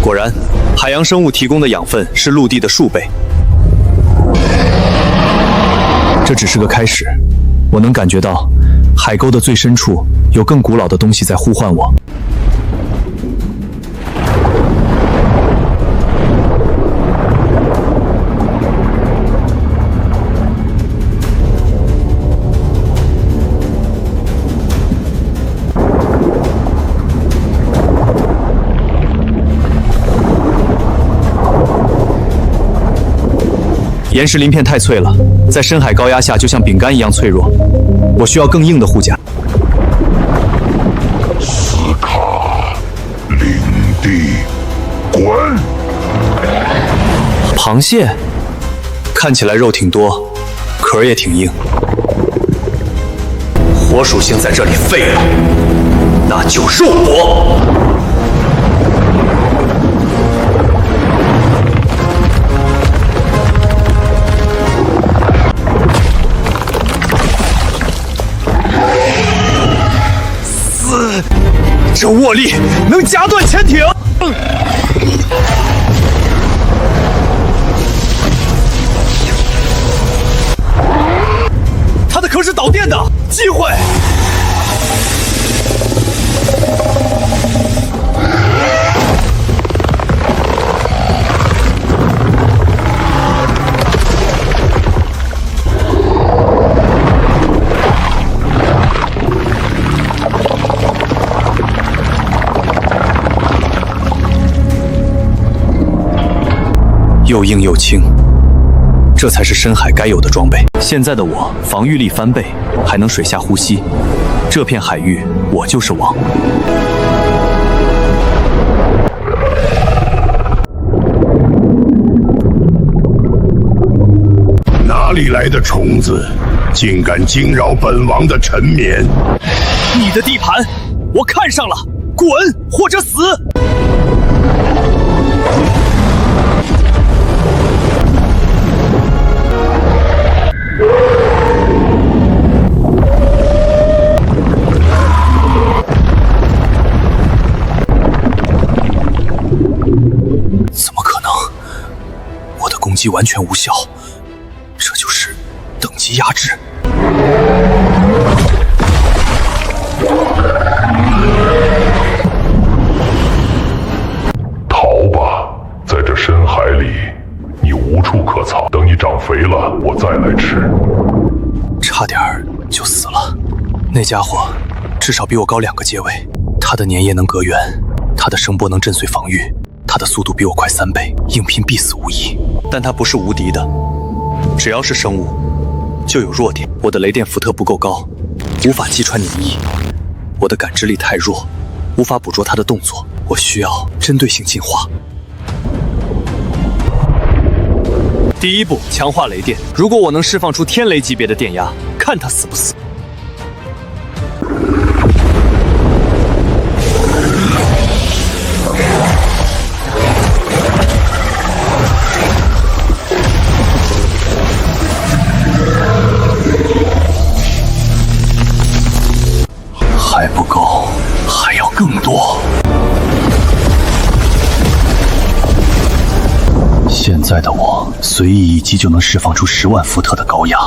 果然，海洋生物提供的养分是陆地的数倍。这只是个开始，我能感觉到海沟的最深处有更古老的东西在呼唤我。岩石鳞片太脆了，在深海高压下就像饼干一样脆弱，我需要更硬的护甲。斯卡，领地，滚！螃蟹看起来肉挺多，壳也挺硬。火属性在这里废了，那就肉搏！这握力能夹断潜艇！它的壳是导电的，机会！又硬又轻，这才是深海该有的装备。现在的我防御力翻倍，还能水下呼吸，这片海域我就是王。哪里来的虫子，竟敢惊扰本王的沉眠？你的地盘，我看上了，滚或者死！怎么可能？我的攻击完全无效，这就是等级压制。逃吧，在这深海里，你无处可藏。等你长肥了，我再来吃。差点就死了。那家伙至少比我高2个阶位，他的粘液能隔远，他的声波能震碎防御，他的速度比我快3倍，硬拼必死无疑。但他不是无敌的，只要是生物，就有弱点。我的雷电伏特不够高，无法击穿粘液；我的感知力太弱，无法捕捉他的动作。我需要针对性进化。第一步，强化雷电。如果我能释放出天雷级别的电压，看他死不死。还不够，还要更多。现在的我随意一击就能释放出10万伏特的高压，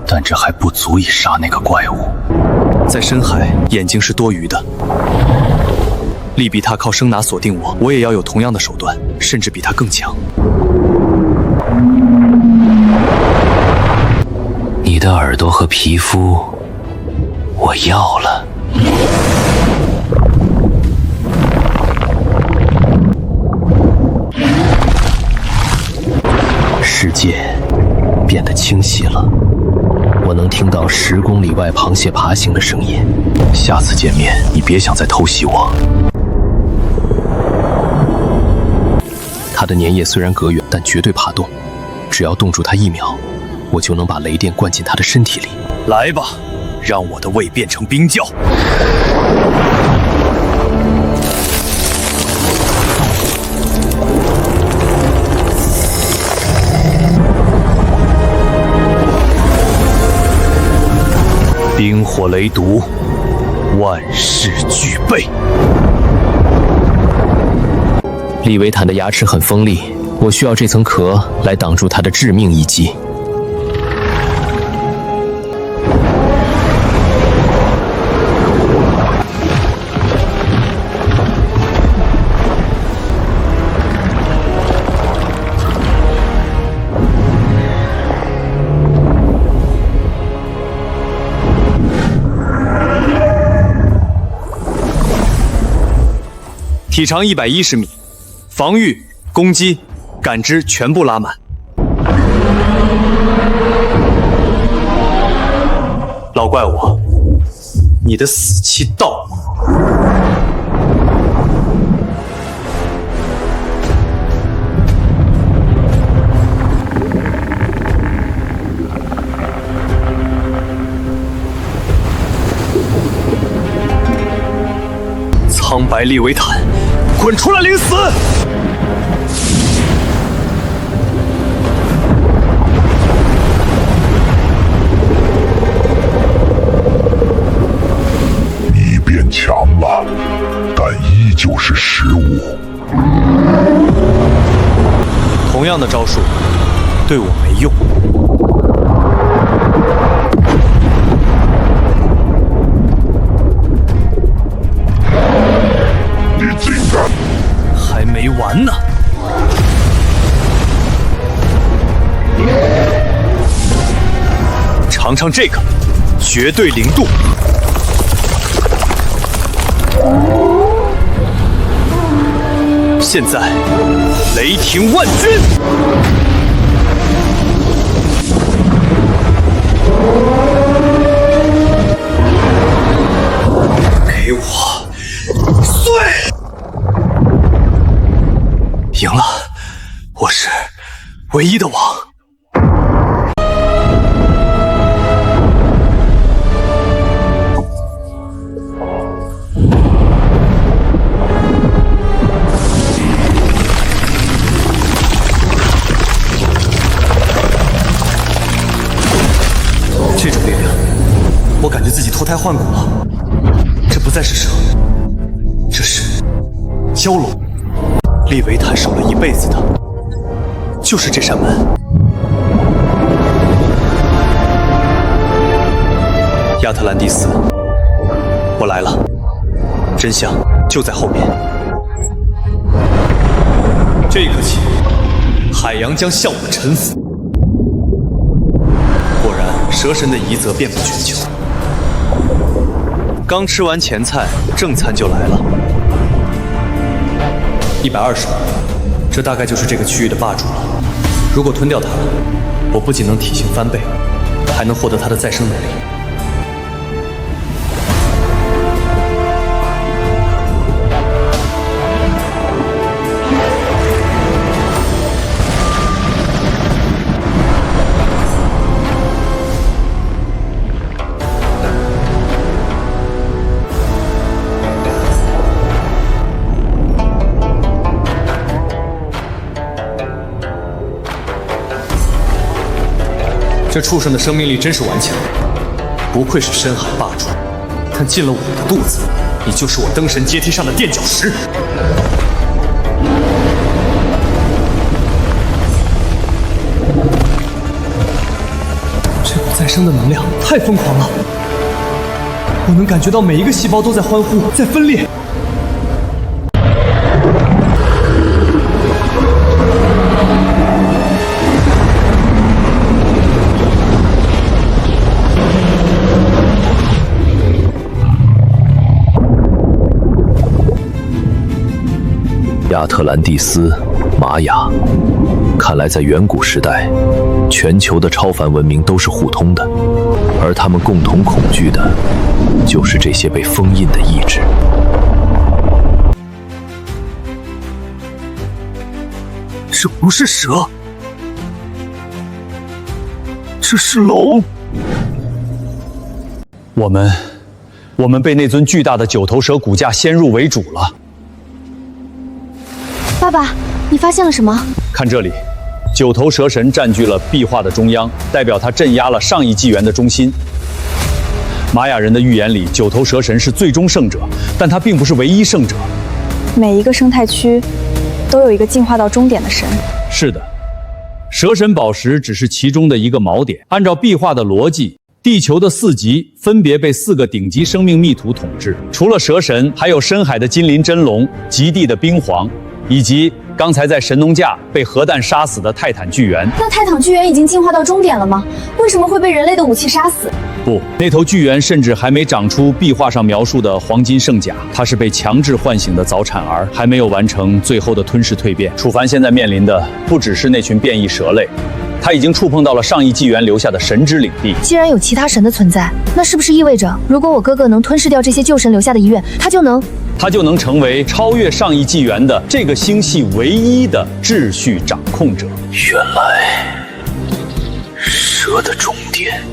但这还不足以杀那个怪物。在深海，眼睛是多余的。利比他靠声呐锁定我，我也要有同样的手段，甚至比他更强。你的耳朵和皮肤，我要了。世界变得清晰了，我能听到10公里外螃蟹爬行的声音。下次见面，你别想再偷袭我。它的粘液虽然隔远，但绝对爬动，只要冻住它1秒，我就能把雷电灌进它的身体里。来吧，让我的胃变成冰窖。冰火雷毒，万事俱备。利维坦的牙齿很锋利，我需要这层壳来挡住它的致命一击。体长110米，防御、攻击、感知全部拉满。老怪物，你的死期到了。苍白利维坦，滚出来领死！你变强了，但依旧是食物。同样的招数，对我没用。还没完呢！尝尝这个，绝对零度。现在，雷霆万钧！赢了，我是唯一的王。这种力量，我感觉自己脱胎换骨了。这不再是蛇，这是蛟龙。利维坦守了一辈子的，就是这扇门。亚特兰蒂斯，我来了，真相就在后面。这一刻起，海洋将向我臣服。果然，蛇神的遗泽遍布全球。刚吃完前菜，正餐就来了。120，这大概就是这个区域的霸主了。如果吞掉它，我不仅能体型翻倍，还能获得它的再生能力。这畜生的生命力真是顽强，不愧是深海霸主。但进了我的肚子，你就是我登神阶梯上的垫脚石。这股再生的能量太疯狂了，我能感觉到每一个细胞都在欢呼，在分裂。亚特兰蒂斯、玛雅，看来在远古时代，全球的超凡文明都是互通的，而他们共同恐惧的，就是这些被封印的意志。这不是蛇，这是龙。我们被那尊巨大的九头蛇骨架先入为主了。爸爸，你发现了什么？看这里，九头蛇神占据了壁画的中央，代表他镇压了上一纪元的中心。玛雅人的预言里，九头蛇神是最终胜者，但他并不是唯一胜者。每一个生态区都有一个进化到终点的神。是的，蛇神宝石只是其中的一个锚点。按照壁画的逻辑，地球的4极分别被4个顶级生命密图统治，除了蛇神，还有深海的金鳞真龙、极地的冰皇，以及刚才在神农架被核弹杀死的泰坦巨猿。那泰坦巨猿已经进化到终点了吗？为什么会被人类的武器杀死？不，那头巨猿甚至还没长出壁画上描述的黄金圣甲，它是被强制唤醒的早产儿，还没有完成最后的吞噬蜕变。楚凡现在面临的不只是那群变异蛇类，他已经触碰到了上一纪元留下的神之领地。既然有其他神的存在，那是不是意味着，如果我哥哥能吞噬掉这些旧神留下的遗愿，他就能成为超越上一纪元的这个星系唯一的秩序掌控者？原来，蛇的终点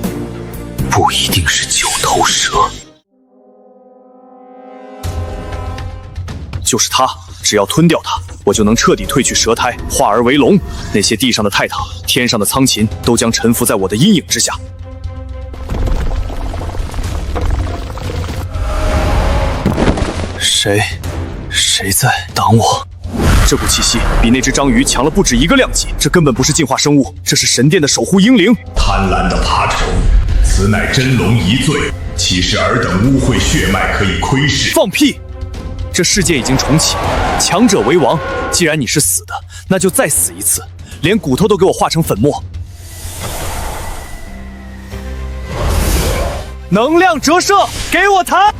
不一定是九头蛇，就是它。只要吞掉它，我就能彻底褪去蛇胎，化而为龙。那些地上的泰坦、天上的苍禽都将臣服在我的阴影之下。谁在挡我？这股气息比那只章鱼强了不止一个量级，这根本不是进化生物，这是神殿的守护英灵。贪婪的爬虫，此乃真龙遗罪，岂是尔等污秽血脉可以窥视？放屁！这世界已经重启，强者为王。既然你是死的，那就再死一次，连骨头都给我化成粉末。能量折射，给我弹！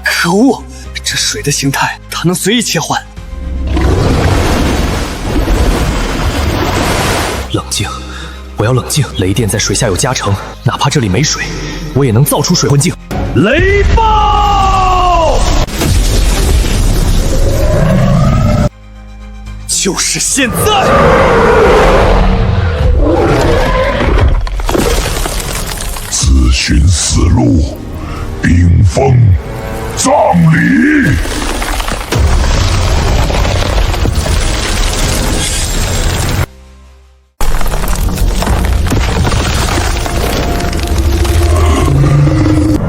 可恶，这水的形态，它能随意切换。冷静，我要冷静。雷电在水下有加成，哪怕这里没水，我也能造出水魂镜。雷暴！就是现在！自寻死路，冰封葬礼。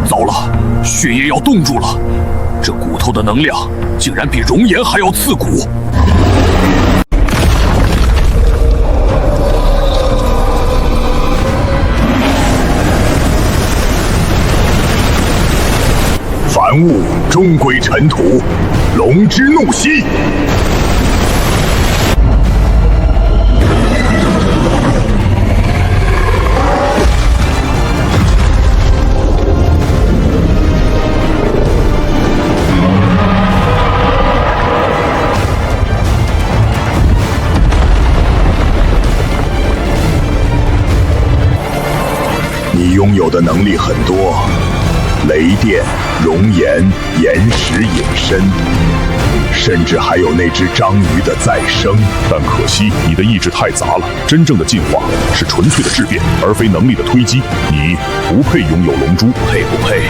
糟了，血液要冻住了，这骨头的能量竟然比熔岩还要刺骨。凡物终归尘土，龙之怒息。你拥有的能力很多。雷电、熔岩、岩石隐身，甚至还有那只章鱼的再生。但可惜你的意志太杂了，真正的进化是纯粹的质变，而非能力的推击。你不配拥有龙珠。配不配，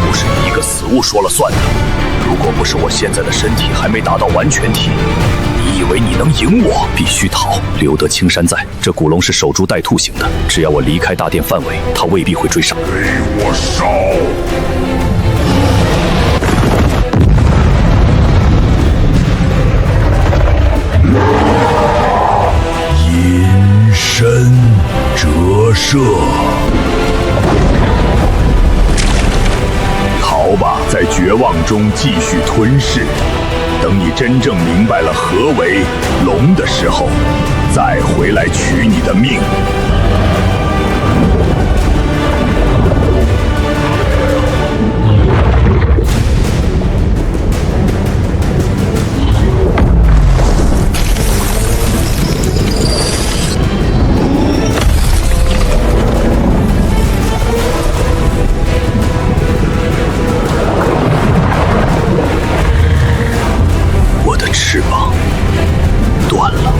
不是你一个死物说了算的。如果不是我现在的身体还没达到完全体，你以为你能赢我？必须逃！留得青山在，这古龙是守株待兔型的，只要我离开大殿范围，他未必会追上。给我烧！阴身折射。逃吧，在绝望中继续吞噬。等你真正明白了何为龙的时候，再回来取你的命。翅膀断了。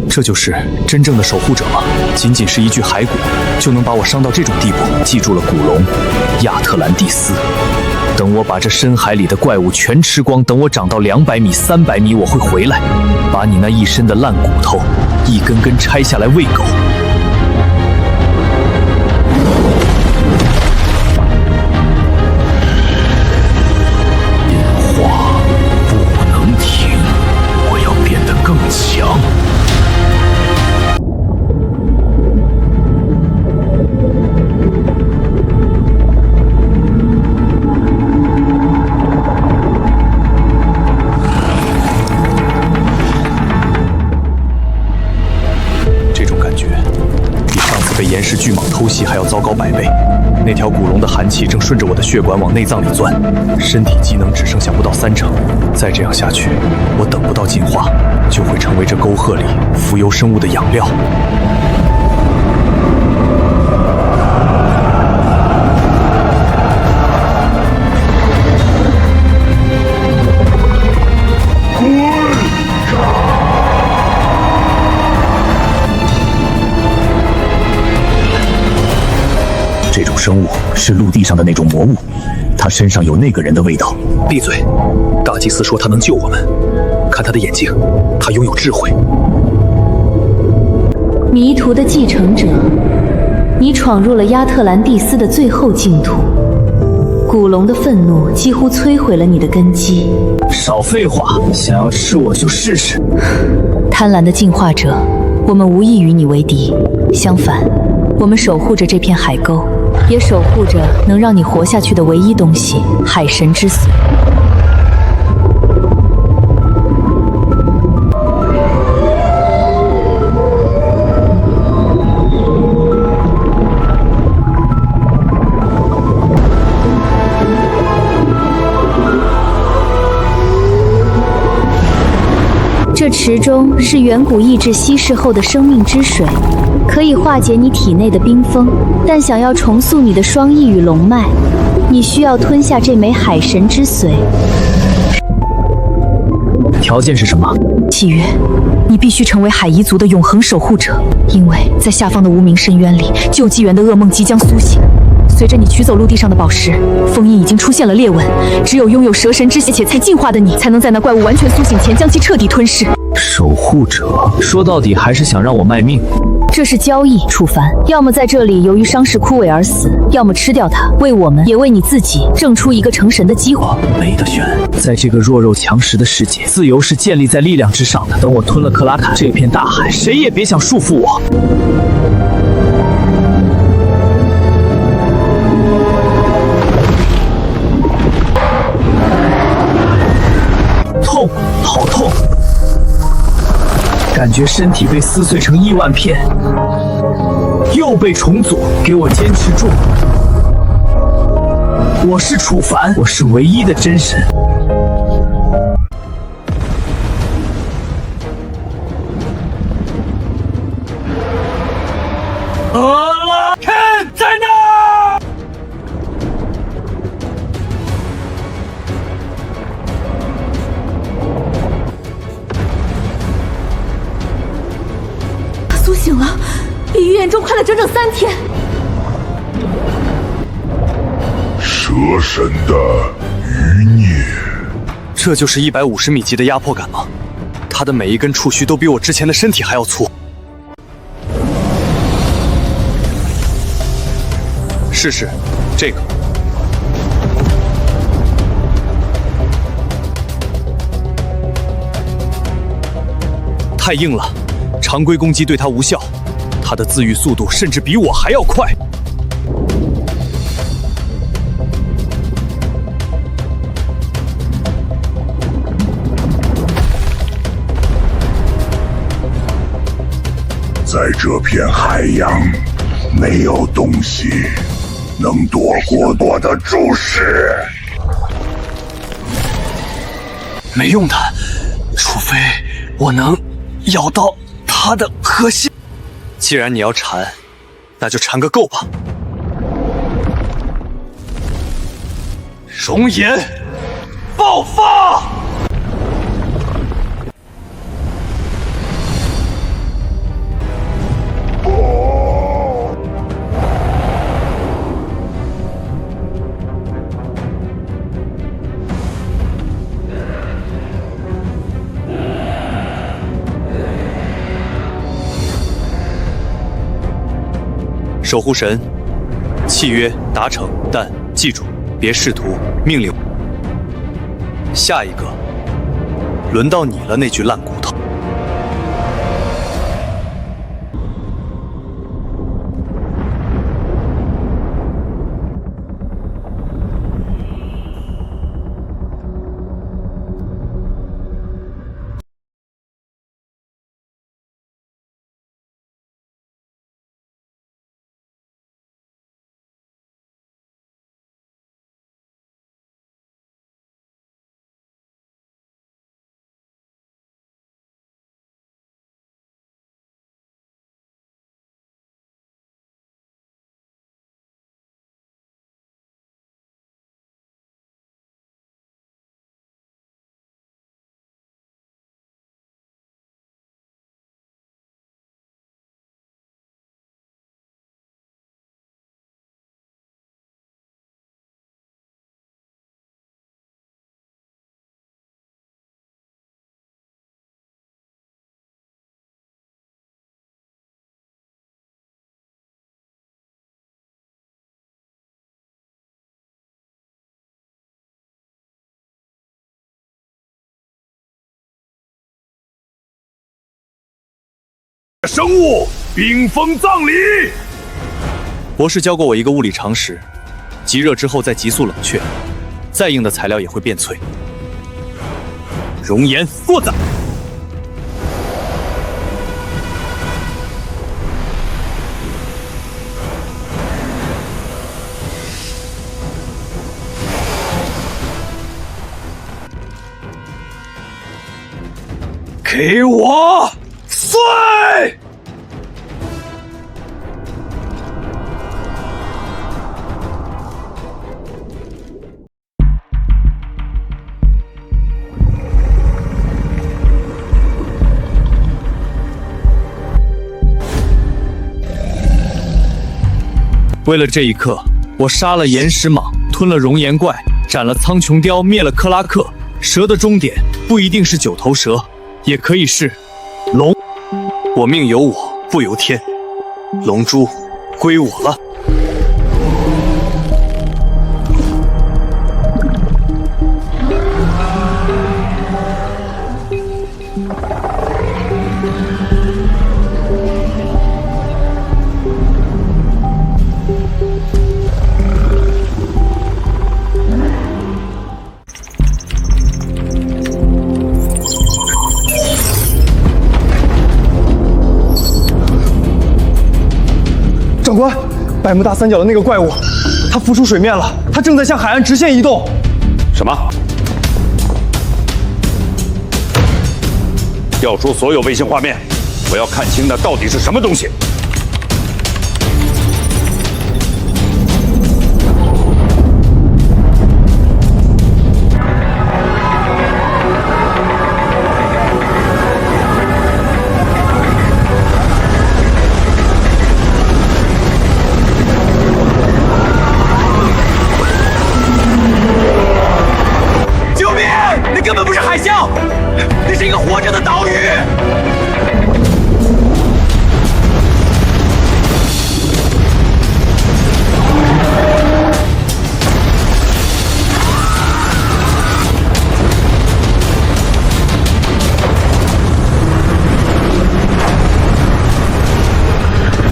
这就是真正的守护者吗？仅仅是一具骸骨，就能把我伤到这种地步？记住了，古龙，亚特兰蒂斯。等我把这深海里的怪物全吃光，等我长到200米、300米，我会回来，把你那一身的烂骨头一根根拆下来喂狗。变化不能停，我要变得更强。被岩石巨蟒偷袭还要糟糕100倍。那条古龙的寒气正顺着我的血管往内脏里钻，身体机能只剩下不到30%。再这样下去，我等不到进化，就会成为这沟壑里浮游生物的养料。这种生物是陆地上的那种魔物，它身上有那个人的味道。闭嘴！大祭司说他能救我们，看他的眼睛，他拥有智慧。迷途的继承者，你闯入了亚特兰蒂斯的最后净土。古龙的愤怒几乎摧毁了你的根基。少废话，想要吃我就试试。贪婪的进化者，我们无意与你为敌，相反，我们守护着这片海沟，也守护着能让你活下去的唯一东西——海神之髓。池中是远古意志稀释后的生命之水，可以化解你体内的冰封。但想要重塑你的双翼与龙脉，你需要吞下这枚海神之髓。条件是什么？契约，你必须成为海夷族的永恒守护者，因为在下方的无名深渊里，救济源的噩梦即将苏醒。随着你取走陆地上的宝石，封印已经出现了裂纹，只有拥有蛇神之血且才进化的你，才能在那怪物完全苏醒前将其彻底吞噬。守护者，说到底还是想让我卖命。这是交易，楚凡，要么在这里由于伤势枯萎而死，要么吃掉它，为我们也为你自己挣出一个成神的机会。没得选，在这个弱肉强食的世界，自由是建立在力量之上的。等我吞了克拉坎这片大海，谁也别想束缚我。痛，好痛！感觉身体被撕碎成亿万片，又被重组。给我坚持住！我是楚凡，我是唯一的真神。拉肯在哪？他苏醒了，比预言中快了整整3天。蛇神的余孽，这就是150米级的压迫感吗？他的每一根触须都比我之前的身体还要粗。试试这个。太硬了，常规攻击对他无效，他的自愈速度甚至比我还要快。在这片海洋，没有东西能躲过我的注视。没用的，除非我能咬到它的核心。既然你要缠，那就缠个够吧。熔岩爆发！守护神，契约达成，但记住，别试图命令。下一个，轮到你了，那具烂骨头。生物冰封葬礼。博士教过我一个物理常识：极热之后再急速冷却，再硬的材料也会变脆。熔岩作宰。给我碎！为了这一刻，我杀了岩石蟒，吞了熔岩怪，斩了苍穹雕，灭了克拉克。蛇的终点不一定是九头蛇，也可以是龙。我命由我不由天，龙珠归我了。长官，百慕大三角的那个怪物，它浮出水面了，它正在向海岸直线移动。什么？调出所有卫星画面，我要看清那到底是什么东西。根本不是海啸，那是一个活着的岛屿。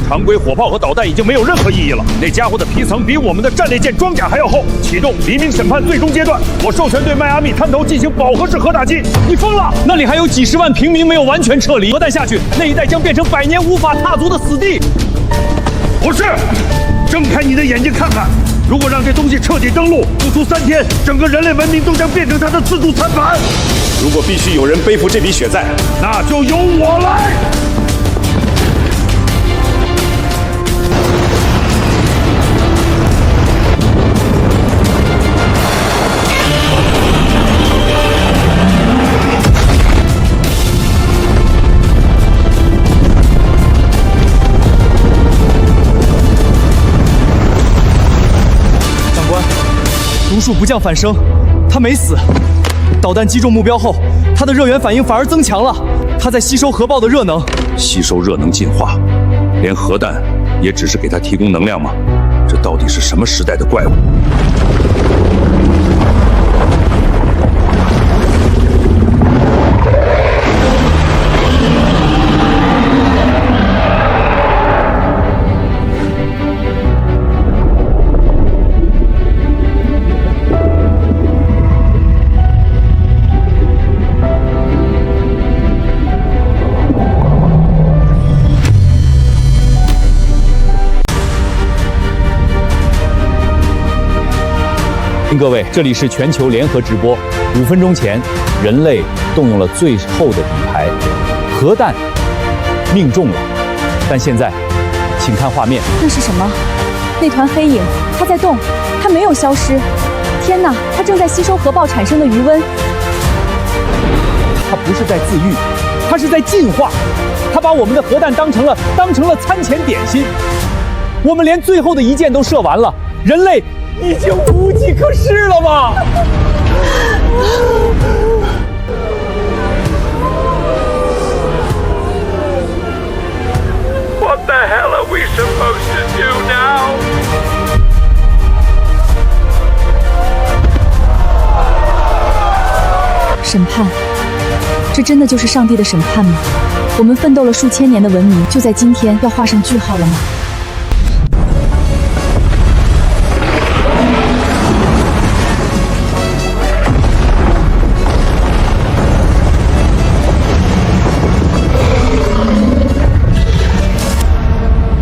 常规火炮和导弹已经没有任何意义了。那家伙的皮层比我们的战列舰装甲还要厚。启动黎明审判最终阶段，我授权对迈阿密滩头进行饱和式核打击。你疯了！那里还有几十万平民没有完全撤离，核弹下去，那一带将变成百年无法踏足的死地。不是，睁开你的眼睛看看，如果让这东西彻底登陆，不出3天，整个人类文明都将变成它的自助餐盘。如果必须有人背负这笔血债，那就由我来。毒术不降反升，他没死。导弹击中目标后，他的热源反应反而增强了。他在吸收核爆的热能，吸收热能进化，连核弹也只是给他提供能量吗？这到底是什么时代的怪物？各位，这里是全球联合直播。5分钟前，人类动用了最后的底牌，核弹命中了。但现在，请看画面。那是什么？那团黑影，它在动，它没有消失。天哪，它正在吸收核爆产生的余温。它不是在自愈，它是在进化。它把我们的核弹当成了餐前点心。我们连最后的一箭都射完了，人类已经无计可施了吗？What the hell are we supposed to do now? 审判，这真的就是上帝的审判吗？我们奋斗了数千年的文明，就在今天要画上句号了吗？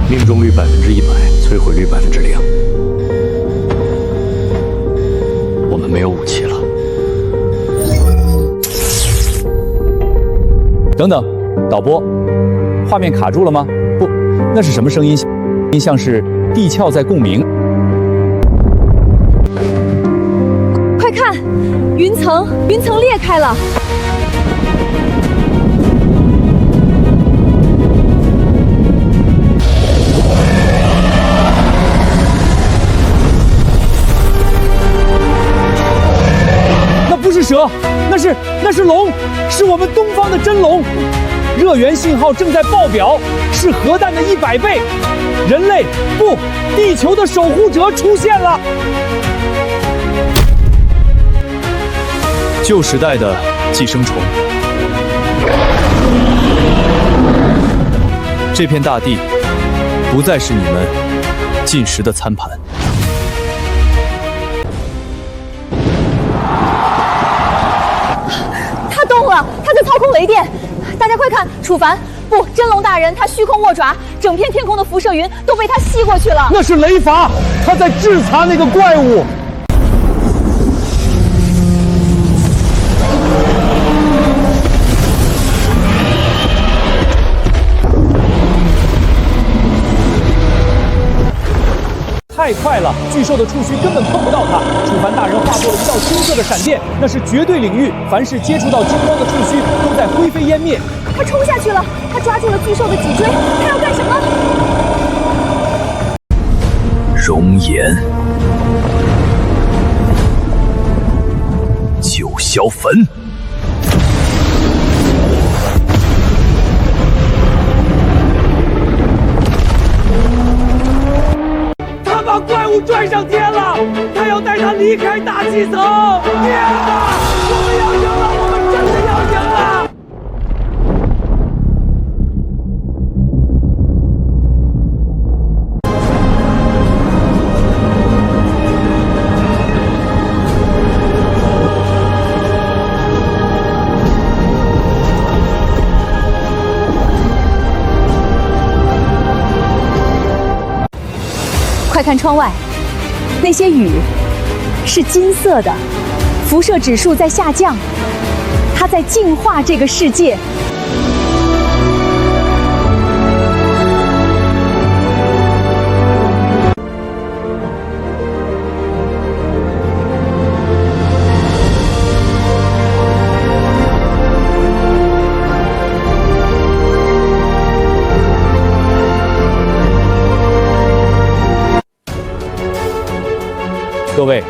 命中率100%，摧毁率0%。我们没有武器了。等等，导播，画面卡住了吗？不，那是什么声音？像是地壳在共鸣。快看，云层裂开了。那不是蛇，那是龙，是我们东方的真龙。热源信号正在爆表，是核弹的100倍。人类不，地球的守护者出现了。旧时代的寄生虫，这片大地不再是你们进食的餐盘。他动了，他在操控雷电。大家快看，楚凡，不，真龙大人，他虚空握爪，整片天空的辐射云都被他吸过去了。那是雷伐，他在制裁那个怪物。太快了，巨兽的触须根本碰不到它。楚凡大人化作了一道金色的闪电，那是绝对领域，凡是接触到金光的触须都在灰飞烟灭。他冲下去了，他抓住了巨兽的脊椎，他要干什么？熔岩，九霄坟。他把怪物拽上天了，他要带他离开大气层。天哪！我们要赢了，我们真的要赢了！快看窗外，那些雨是金色的，辐射指数在下降，它在净化这个世界。各位，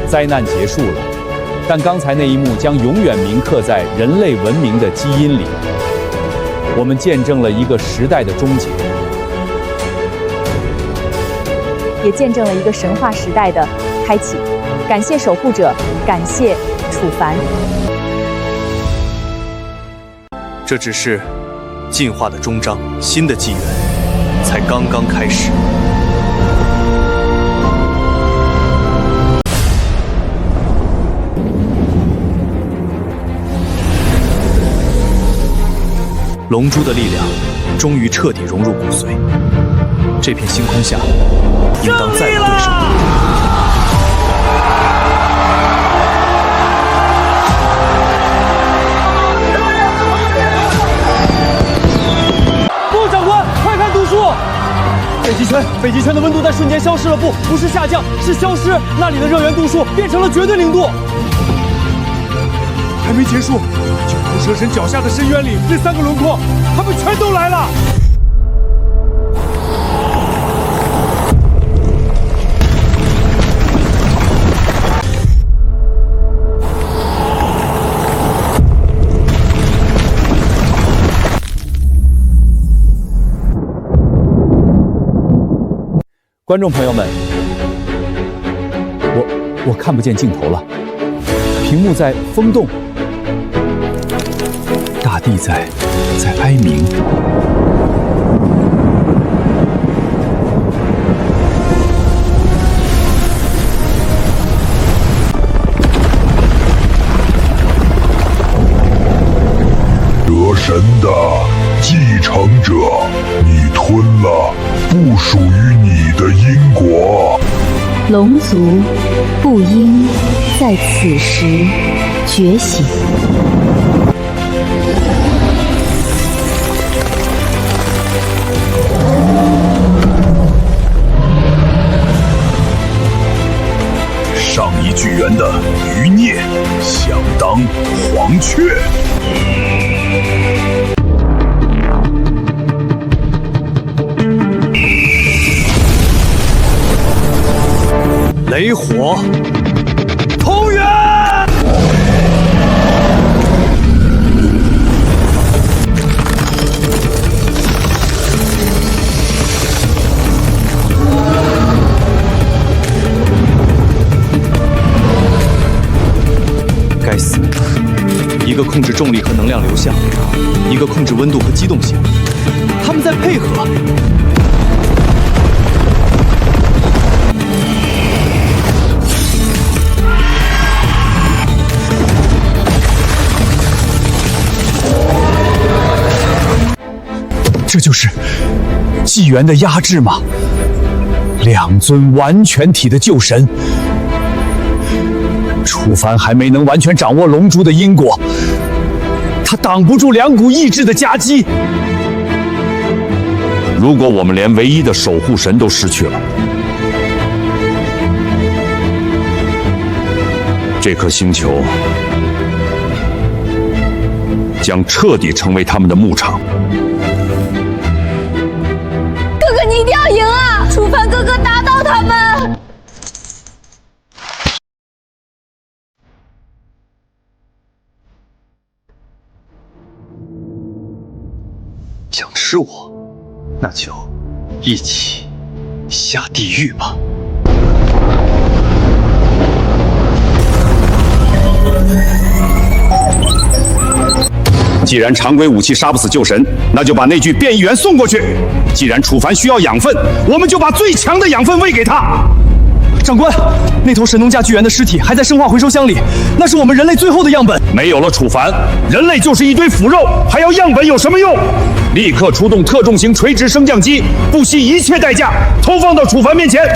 灾难结束了，但刚才那一幕将永远铭刻在人类文明的基因里。我们见证了一个时代的终结，也见证了一个神话时代的开启。感谢守护者，感谢楚凡。这只是进化的终章，新的纪元才刚刚开始。龙珠的力量终于彻底融入骨髓，这片星空下，应当再无对手。不，长官，快看读书！北极圈的温度在瞬间消失了，不是下降，是消失。那里的热源度数变成了绝对零度。还没结束，九头蛇神脚下的深渊里，那3个轮廓，他们全都来了。观众朋友们，我看不见镜头了，屏幕在风动。大地在哀鸣。蛇神的继承者，你吞了不属于你的因果。龙族不应在此时觉醒。上一巨猿的余孽，想当黄雀。雷火，通元！该死！一个控制重力和能量流向，一个控制温度和机动性，他们在配合。这就是纪元的压制吗？两尊完全体的旧神，楚凡还没能完全掌握龙珠的因果，他挡不住两股意志的夹击。如果我们连唯一的守护神都失去了，这颗星球将彻底成为他们的牧场。哥哥，你一定要赢啊！楚凡哥哥打倒他们！想吃我，那就一起下地狱吧。既然常规武器杀不死旧神，那就把那具变异猿送过去。既然楚凡需要养分，我们就把最强的养分喂给他。长官，那头神农架巨猿的尸体还在生化回收箱里，那是我们人类最后的样本。没有了楚凡，人类就是一堆腐肉，还要样本有什么用？立刻出动特重型垂直升降机，不惜一切代价投放到楚凡面前。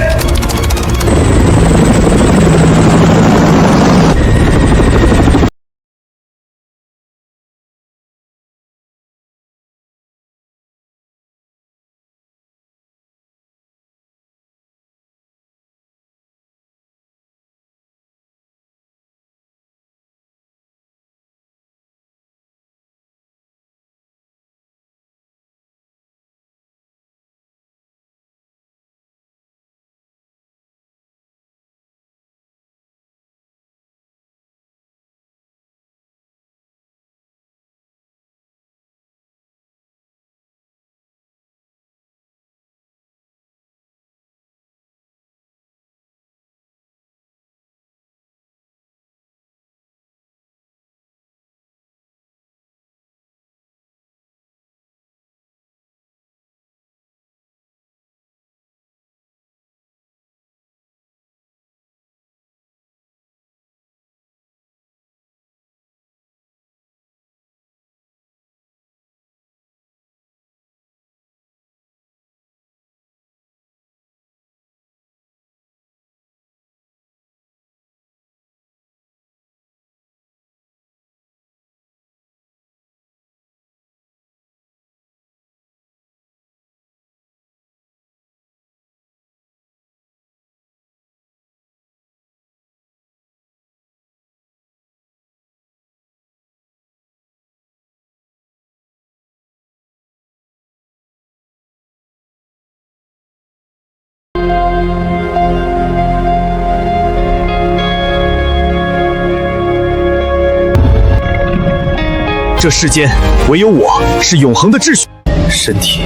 这世间唯有我是永恒的秩序，身体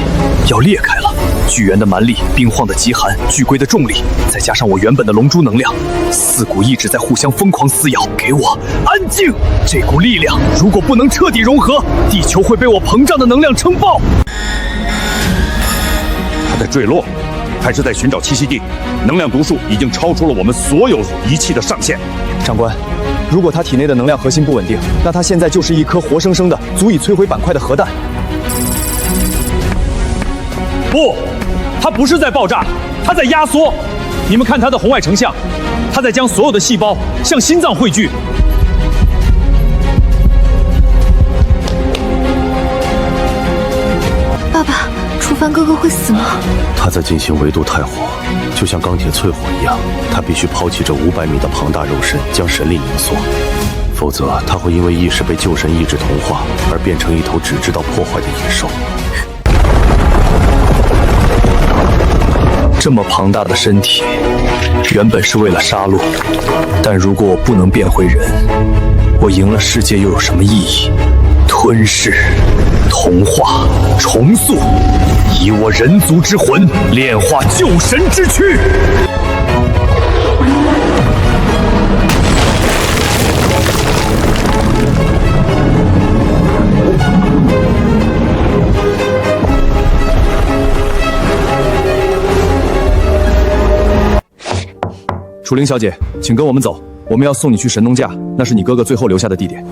要裂开了。巨猿的蛮力、冰晃的极寒、巨龟的重力，再加上我原本的龙珠能量，4股意志在互相疯狂撕咬。给我安静！这股力量如果不能彻底融合，地球会被我膨胀的能量撑爆。它在坠落，还是在寻找栖息地？能量读数已经超出了我们所有仪器的上限。长官，如果他体内的能量核心不稳定，那他现在就是一颗活生生的足以摧毁板块的核弹。不，它不是在爆炸，它在压缩。你们看它的红外成像，它在将所有的细胞向心脏汇聚。爸爸，楚凡哥哥会死吗？他在进行维度太火，就像钢铁淬火一样，他必须抛弃这500米的庞大肉身，将神力凝缩，否则他会因为意识被旧神意志同化而变成一头只知道破坏的野兽。这么庞大的身体，原本是为了杀戮，但如果我不能变回人，我赢了世界又有什么意义？吞噬、同化、重塑，以我人族之魂炼化旧神之躯。楚灵小姐，请跟我们走，我们要送你去神农架，那是你哥哥最后留下的地点。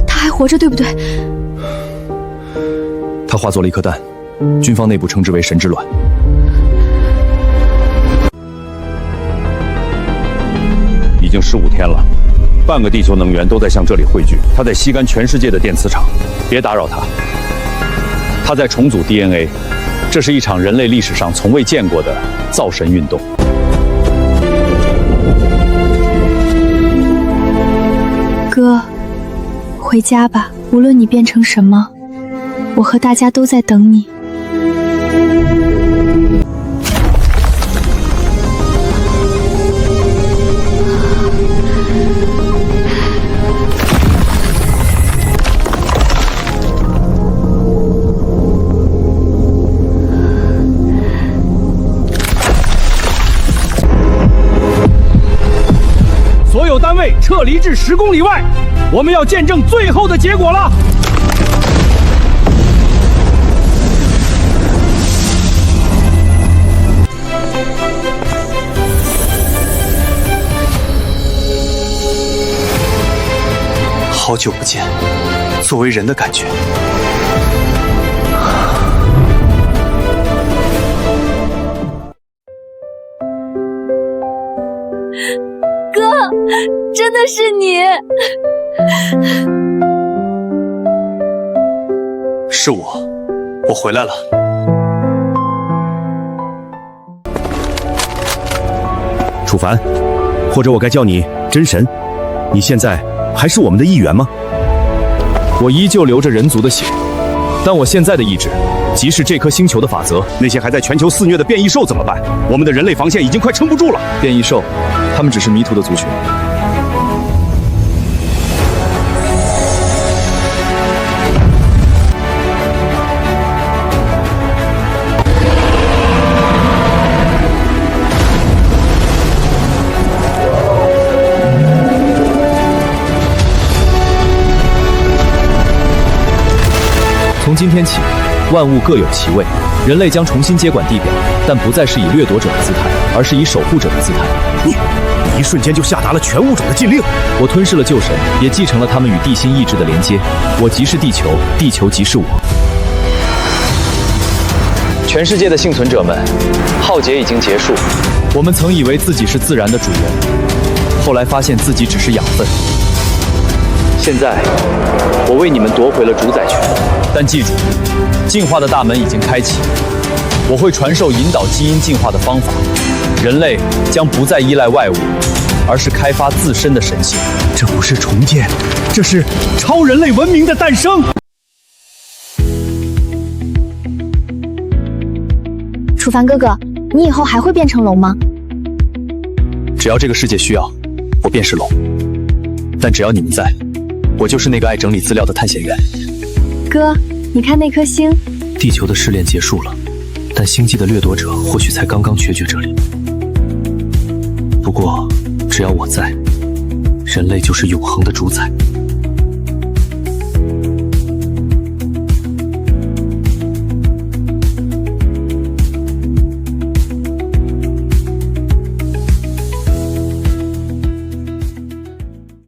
他还活着，对不对？他化作了一颗蛋，军方内部称之为神之卵。已经15天了，半个地球能源都在向这里汇聚，他在吸干全世界的电磁场，别打扰他。他在重组 DNA， 这是一场人类历史上从未见过的造神运动。哥，回家吧，无论你变成什么，我和大家都在等你。所有单位撤离至10公里外，我们要见证最后的结果了。好久不见，作为人的感觉。哥，真的是你！是我回来了。楚凡，或者我该叫你真神，你现在还是我们的一员吗？我依旧流着人族的血，但我现在的意志即是这颗星球的法则。那些还在全球肆虐的变异兽怎么办？我们的人类防线已经快撑不住了。变异兽，他们只是迷途的族群。从今天起，万物各有其位，人类将重新接管地表，但不再是以掠夺者的姿态，而是以守护者的姿态。你一瞬间就下达了全物种的禁令。我吞噬了旧神，也继承了他们与地心意志的连接。我即是地球，地球即是我。全世界的幸存者们，浩劫已经结束。我们曾以为自己是自然的主人，后来发现自己只是养分。现在，我为你们夺回了主宰权。但记住，进化的大门已经开启，我会传授引导基因进化的方法，人类将不再依赖外物，而是开发自身的神性。这不是重建，这是超人类文明的诞生。楚凡哥哥，你以后还会变成龙吗？只要这个世界需要，我便是龙。但只要你们在，我就是那个爱整理资料的探险员。哥，你看那颗星。地球的试炼结束了，但星际的掠夺者或许才刚刚确据这里。不过，只要我在，人类就是永恒的主宰。